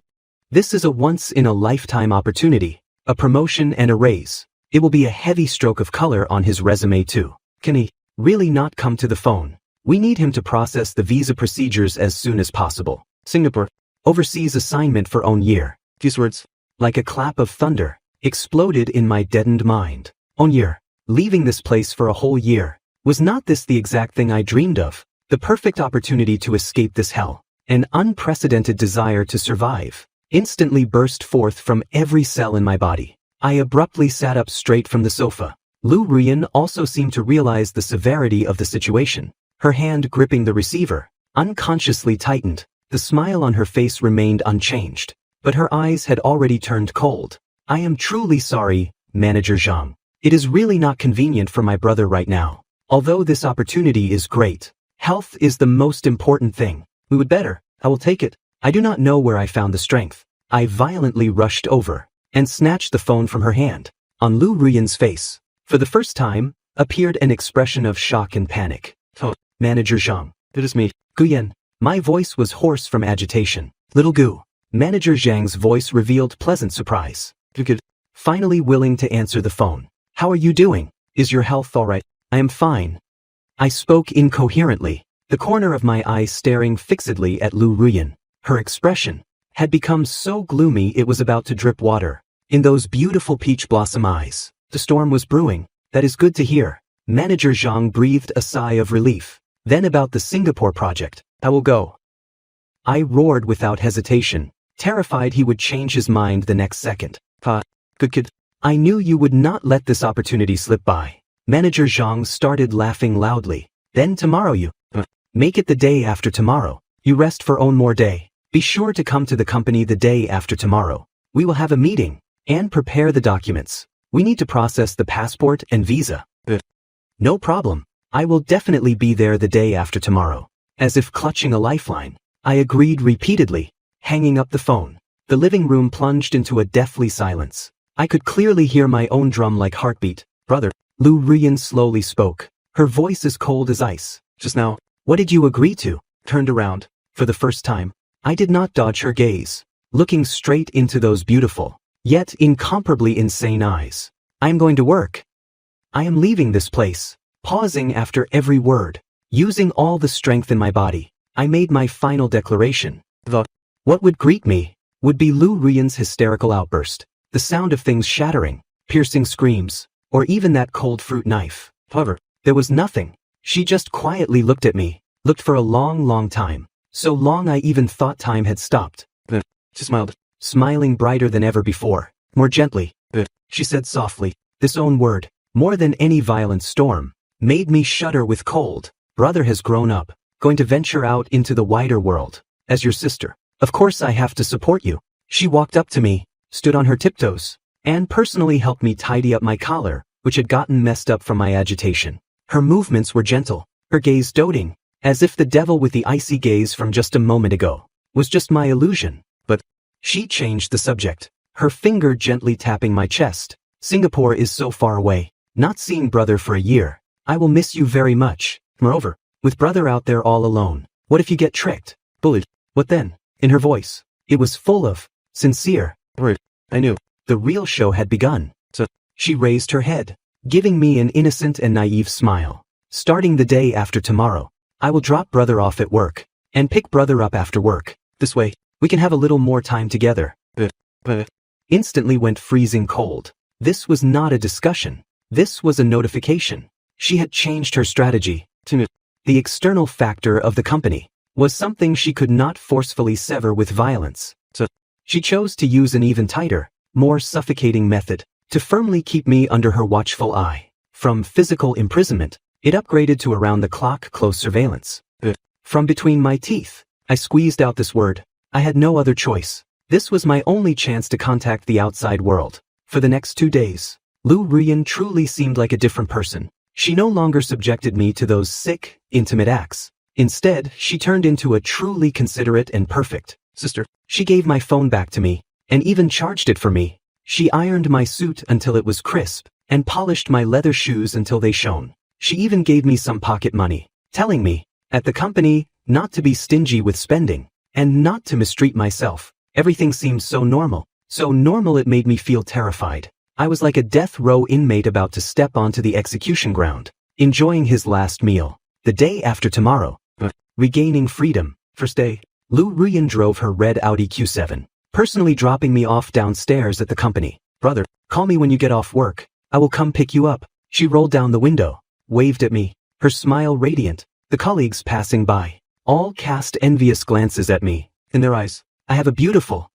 This is a once-in-a-lifetime opportunity, a promotion and a raise. It will be a heavy stroke of color on his resume too. Can he really not come to the phone? We need him to process the visa procedures as soon as possible. Singapore, overseas assignment for 1 year." These words, like a clap of thunder, exploded in my deadened mind. 1 year, leaving this place for a whole year. Was not this the exact thing I dreamed of? The perfect opportunity to escape this hell. An unprecedented desire to survive instantly burst forth from every cell in my body. I abruptly sat up straight from the sofa. Lu Ruyan also seemed to realize the severity of the situation. Her hand gripping the receiver unconsciously tightened. The smile on her face remained unchanged, but her eyes had already turned cold. "I am truly sorry, Manager Zhang. It is really not convenient for my brother right now. Although this opportunity is great, health is the most important thing. We would better. I will take it. I do not know where I found the strength." I violently rushed over and snatched the phone from her hand. On Lu Ruyan's face, for the first time, appeared an expression of shock and panic. "Oh, Manager Zhang, it is me, Gu Yan." My voice was hoarse from agitation. "Little Gu." Manager Zhang's voice revealed pleasant surprise. "Good." Finally willing to answer the phone. "How are you doing? Is your health all right?" "I am fine." I spoke incoherently, the corner of my eye staring fixedly at Lu Ruyan. Her expression had become so gloomy it was about to drip water. In those beautiful peach blossom eyes, the storm was brewing. "That is good to hear." Manager Zhang breathed a sigh of relief. "Then about the Singapore project, I will go." I roared without hesitation, terrified he would change his mind the next second. Good kid. I knew you would not let this opportunity slip by." Manager Zhang started laughing loudly. "Then tomorrow you make it the day after tomorrow. You rest for 1 more day. Be sure to come to the company the day after tomorrow. We will have a meeting and prepare the documents. We need to process the passport and visa." "No problem. I will definitely be there the day after tomorrow." As if clutching a lifeline, I agreed repeatedly, hanging up the phone. The living room plunged into a deathly silence. I could clearly hear my own drum-like heartbeat. "Brother," Lu Ruyan slowly spoke, her voice as cold as ice. "Just now, what did you agree to?" Turned around. For the first time, I did not dodge her gaze, looking straight into those beautiful, yet incomparably insane eyes. "I am going to work. I am leaving this place." Pausing after every word, using all the strength in my body, I made my final declaration. What would greet me would be Lu Ruyan's hysterical outburst, the sound of things shattering, piercing screams, or even that cold fruit knife. However, there was nothing. She just quietly looked at me, looked for a long, long time, so long I even thought time had stopped. Then she smiled, smiling brighter than ever before, more gently. She said softly, this own word, more than any violent storm, made me shudder with cold. "Brother has grown up, going to venture out into the wider world. As your sister, of course I have to support you." She walked up to me, stood on her tiptoes, and personally helped me tidy up my collar, which had gotten messed up from my agitation. Her movements were gentle, her gaze doting, as if the devil with the icy gaze from just a moment ago was just my illusion. But she changed the subject, her finger gently tapping my chest. "Singapore is so far away. Not seeing brother for a year. I will miss you very much. Moreover, with brother out there all alone, what if you get tricked, bullied? What then? In her voice, it was full of sincere worry. I knew the real show had begun. So she raised her head, giving me an innocent and naive smile. Starting the day after tomorrow, I will drop brother off at work and pick brother up after work. This way, we can have a little more time together. Instantly went freezing cold. This was not a discussion. This was a notification. She had changed her strategy. The external factor of the company was something she could not forcefully sever with violence. So she chose to use an even tighter, more suffocating method to firmly keep me under her watchful eye. From physical imprisonment, it upgraded to around-the-clock close surveillance. From between my teeth, I squeezed out this word. I had no other choice. This was my only chance to contact the outside world. For the next 2 days, Lu Ruyan truly seemed like a different person. She no longer subjected me to those sick, intimate acts. Instead, she turned into a truly considerate and perfect sister. She gave my phone back to me, and even charged it for me. She ironed my suit until it was crisp, and polished my leather shoes until they shone. She even gave me some pocket money, telling me, at the company, not to be stingy with spending, and not to mistreat myself. Everything seemed so normal it made me feel terrified. I was like a death row inmate about to step onto the execution ground, enjoying his last meal. The day after tomorrow, regaining freedom. First day, Lu Ruyan drove her red Audi Q7, personally dropping me off downstairs at the company. Brother, call me when you get off work. I will come pick you up. She rolled down the window, waved at me, her smile radiant. The colleagues passing by all cast envious glances at me. In their eyes, I have a beautiful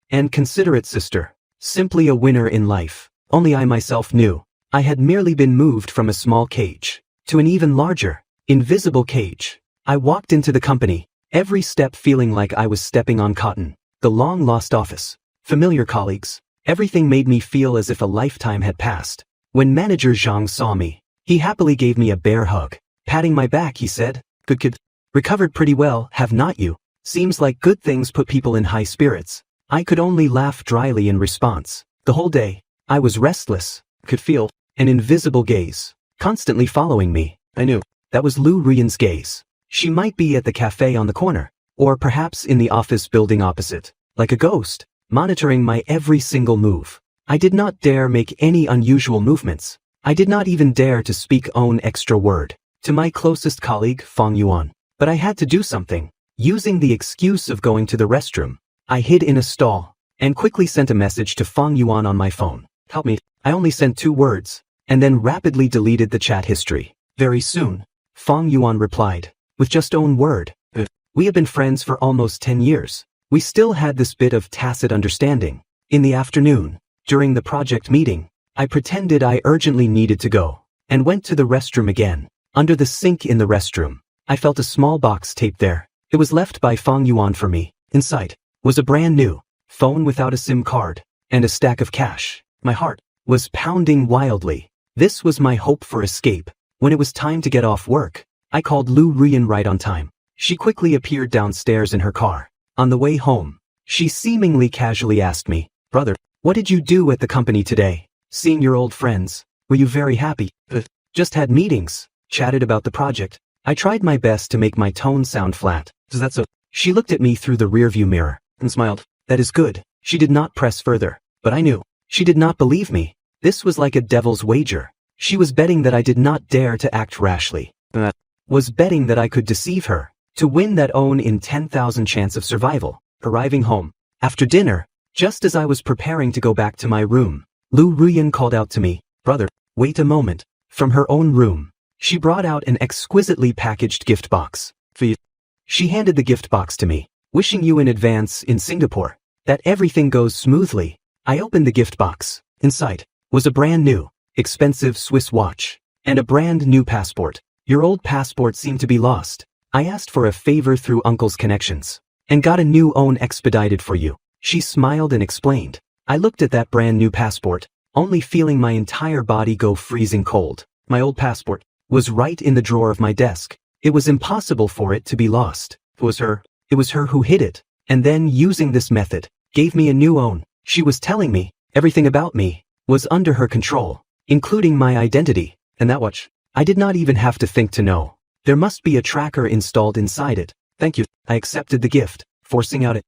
and considerate sister, simply a winner in life. Only I myself knew I had merely been moved from a small cage to an even larger, invisible cage. I walked into the company, every step feeling like I was stepping on cotton. The long-lost office, familiar colleagues, everything made me feel as if a lifetime had passed. When manager Zhang saw me, he happily gave me a bear hug. Patting my back, he said, "Good kid. Recovered pretty well, have not you? Seems like good things put people in high spirits." I could only laugh dryly in response. The whole day, I was restless, could feel an invisible gaze constantly following me. I knew that was Lu Ruyan's gaze. She might be at the cafe on the corner, or perhaps in the office building opposite, like a ghost, monitoring my every single move. I did not dare make any unusual movements. I did not even dare to speak own extra word to my closest colleague, Fang Yuan. But I had to do something. Using the excuse of going to the restroom, I hid in a stall and quickly sent a message to Fang Yuan on my phone. Help me. I only sent 2 words, and then rapidly deleted the chat history. Very soon, Fang Yuan replied, with just one word. We have been friends for almost 10 years. We still had this bit of tacit understanding. In the afternoon, during the project meeting, I pretended I urgently needed to go, and went to the restroom again. Under the sink in the restroom, I felt a small box taped there. It was left by Fang Yuan for me. Inside was a brand new phone without a SIM card, and a stack of cash. My heart was pounding wildly. This was my hope for escape. When it was time to get off work, I called Lu Ruyan right on time. She quickly appeared downstairs in her car. On the way home, she seemingly casually asked me, "Brother, what did you do at the company today? Seeing your old friends, were you very happy?" Just had meetings, chatted about the project. I tried my best to make my tone sound flat. "Is that so?" She looked at me through the rearview mirror and smiled. "That is good." She did not press further, but I knew she did not believe me. This was like a devil's wager. She was betting that I did not dare to act rashly. Was betting that I could deceive her to win that own in 10,000 chance of survival. Arriving home after dinner, just as I was preparing to go back to my room, Lu Ruyan called out to me, "Brother, wait a moment." From her own room, she brought out an exquisitely packaged gift box. "For you." She handed the gift box to me. "Wishing you in advance in Singapore that everything goes smoothly." I opened the gift box. Inside was a brand new, expensive Swiss watch and a brand new passport. "Your old passport seemed to be lost. I asked for a favor through uncle's connections and got a new one expedited for you." She smiled and explained. I looked at that brand new passport, only feeling my entire body go freezing cold. My old passport was right in the drawer of my desk. It was impossible for it to be lost. It was her who hid it, and then, using this method, gave me a new one. She was telling me everything about me was under her control, including my identity. And that watch, I did not even have to think to know. There must be a tracker installed inside it. Thank you. I accepted the gift, forcing out a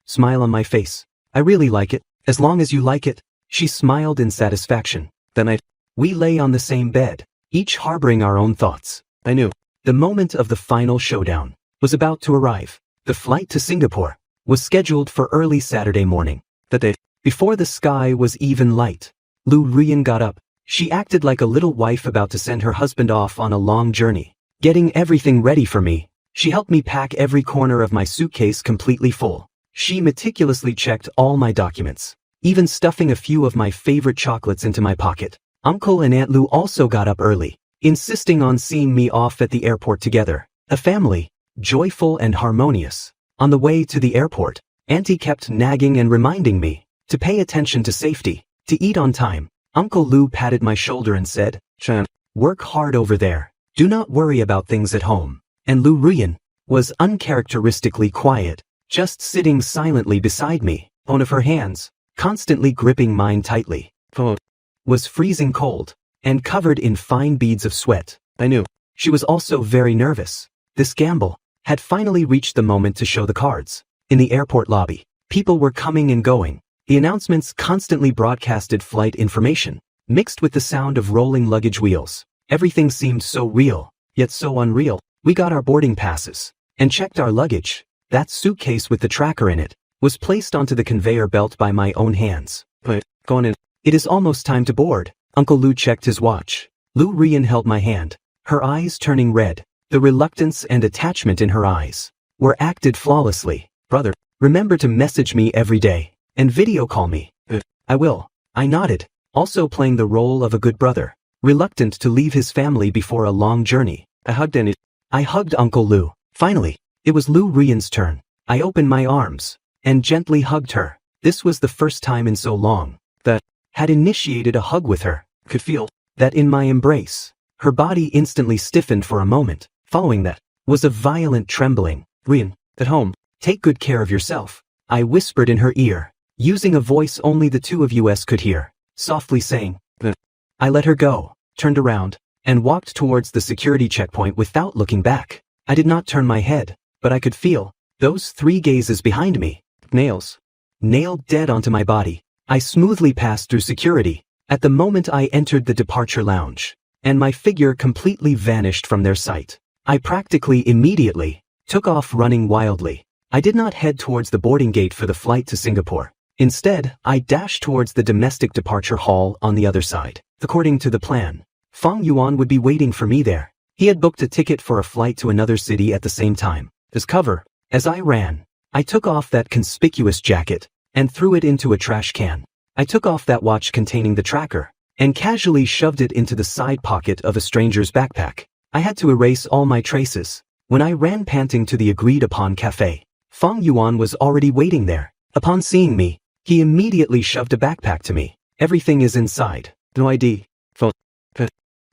smile on my face. I really like it, as long as you like it. She smiled in satisfaction. Then we lay on the same bed, each harboring our own thoughts. I knew. The moment of the final showdown was about to arrive. The flight to Singapore was scheduled for early Saturday morning. That day, before the sky was even light, Lu Ruyan got up. She acted like a little wife about to send her husband off on a long journey. Getting everything ready for me, she helped me pack every corner of my suitcase completely full. She meticulously checked all my documents, even stuffing a few of my favorite chocolates into my pocket. Uncle and Aunt Lu also got up early, insisting on seeing me off at the airport together. A family, joyful and harmonious. On the way to the airport, Auntie kept nagging and reminding me to pay attention to safety, to eat on time. Uncle Lu patted my shoulder and said, "Chan, work hard over there. Do not worry about things at home." And Lu Ruyan was uncharacteristically quiet, just sitting silently beside me, one of her hands, constantly gripping mine tightly, was freezing cold and covered in fine beads of sweat. I knew she was also very nervous. This gamble had finally reached the moment to show the cards. In the airport lobby, people were coming and going. The announcements constantly broadcasted flight information, mixed with the sound of rolling luggage wheels. Everything seemed so real, yet so unreal. We got our boarding passes and checked our luggage. That suitcase with the tracker in it was placed onto the conveyor belt by my own hands. But, go on in. It is almost time to board. Uncle Lu checked his watch. Lu Ruyan held my hand, her eyes turning red. The reluctance and attachment in her eyes were acted flawlessly. "Brother, remember to message me every day and video call me." "I will." I nodded, also playing the role of a good brother, reluctant to leave his family before a long journey. I hugged Uncle Lu. Finally, it was Lu Ruyan's turn. I opened my arms and gently hugged her. This was the first time in so long that had initiated a hug with her. Could feel that in my embrace, her body instantly stiffened for a moment. Following that was a violent trembling. "Ruyan, at home, take good care of yourself," I whispered in her ear, using a voice only the two of us could hear, softly saying, I let her go, turned around, and walked towards the security checkpoint without looking back. I did not turn my head, but I could feel those 3 gazes behind me. Nails. Nailed dead onto my body. I smoothly passed through security. At the moment I entered the departure lounge, and my figure completely vanished from their sight. I practically immediately took off running wildly. I did not head towards the boarding gate for the flight to Singapore. Instead, I dashed towards the domestic departure hall on the other side. According to the plan, Fang Yuan would be waiting for me there. He had booked a ticket for a flight to another city at the same time. As cover, as I ran, I took off that conspicuous jacket and threw it into a trash can. I took off that watch containing the tracker and casually shoved it into the side pocket of a stranger's backpack. I had to erase all my traces. When I ran panting to the agreed-upon cafe, Fang Yuan was already waiting there. Upon seeing me, he immediately shoved a backpack to me. "Everything is inside. No ID. Phone.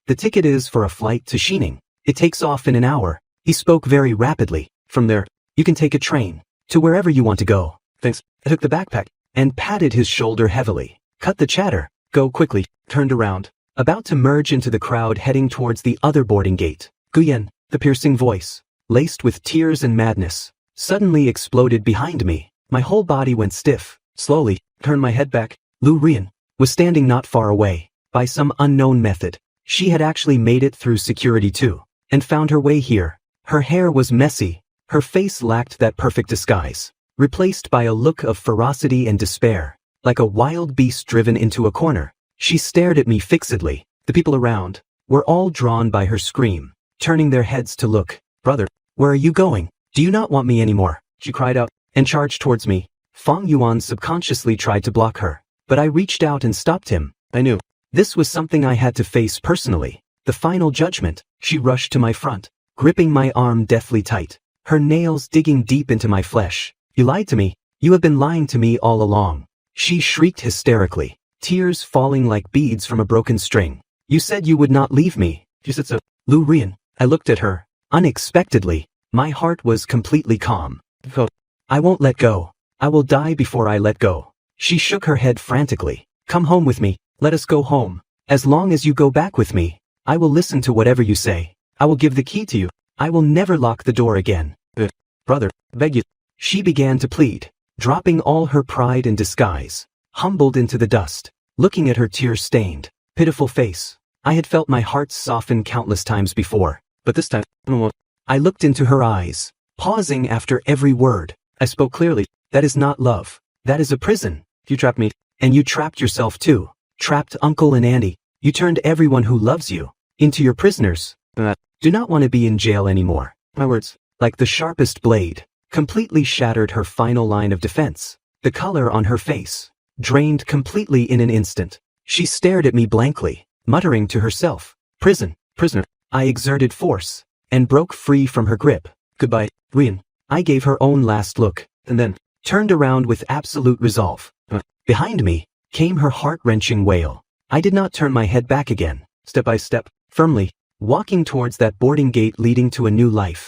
The ticket is for a flight to Xining. It takes off in an hour." He spoke very rapidly. "From there, you can take a train to wherever you want to go." "Thanks." I took the backpack and patted his shoulder heavily. "Cut the chatter. Go quickly." Turned around, about to merge into the crowd heading towards the other boarding gate. Guyan, the piercing voice, laced with tears and madness, suddenly exploded behind me. My whole body went stiff. Slowly, turned my head back. Lu Ruyan was standing not far away. By some unknown method, she had actually made it through security too, and found her way here. Her hair was messy, her face lacked that perfect disguise, replaced by a look of ferocity and despair, like a wild beast driven into a corner. She stared at me fixedly. The people around were all drawn by her scream, turning their heads to look. "Brother, where are you going? Do you not want me anymore?" she cried out, and charged towards me. Fang Yuan subconsciously tried to block her, but I reached out and stopped him. I knew this was something I had to face personally. The final judgment. She rushed to my front, gripping my arm deathly tight, her nails digging deep into my flesh. "You lied to me. You have been lying to me all along." She shrieked hysterically, tears falling like beads from a broken string. "You said you would not leave me." "You said so." Lu Ruyan. I looked at her. Unexpectedly, my heart was completely calm. "I won't let go. I will die before I let go." She shook her head frantically. "Come home with me. Let us go home. As long as you go back with me, I will listen to whatever you say. I will give the key to you. I will never lock the door again. Brother, beg you. She began to plead, dropping all her pride and disguise, humbled into the dust, looking at her tear-stained, pitiful face. I had felt my heart soften countless times before, but this time, I looked into her eyes, pausing after every word. I spoke clearly. That is not love. That is a prison. You trapped me, and you trapped yourself too. Trapped Uncle and Auntie. You turned everyone who loves you into your prisoners. Do not want to be in jail anymore. My words, like the sharpest blade, completely shattered her final line of defense. The color on her face drained completely in an instant. She stared at me blankly, muttering to herself, "Prison, prisoner." I exerted force and broke free from her grip. "Goodbye, Ruin." I gave her own last look, and then turned around with absolute resolve. Behind me came her heart-wrenching wail. I did not turn my head back again, step by step, firmly, walking towards that boarding gate leading to a new life.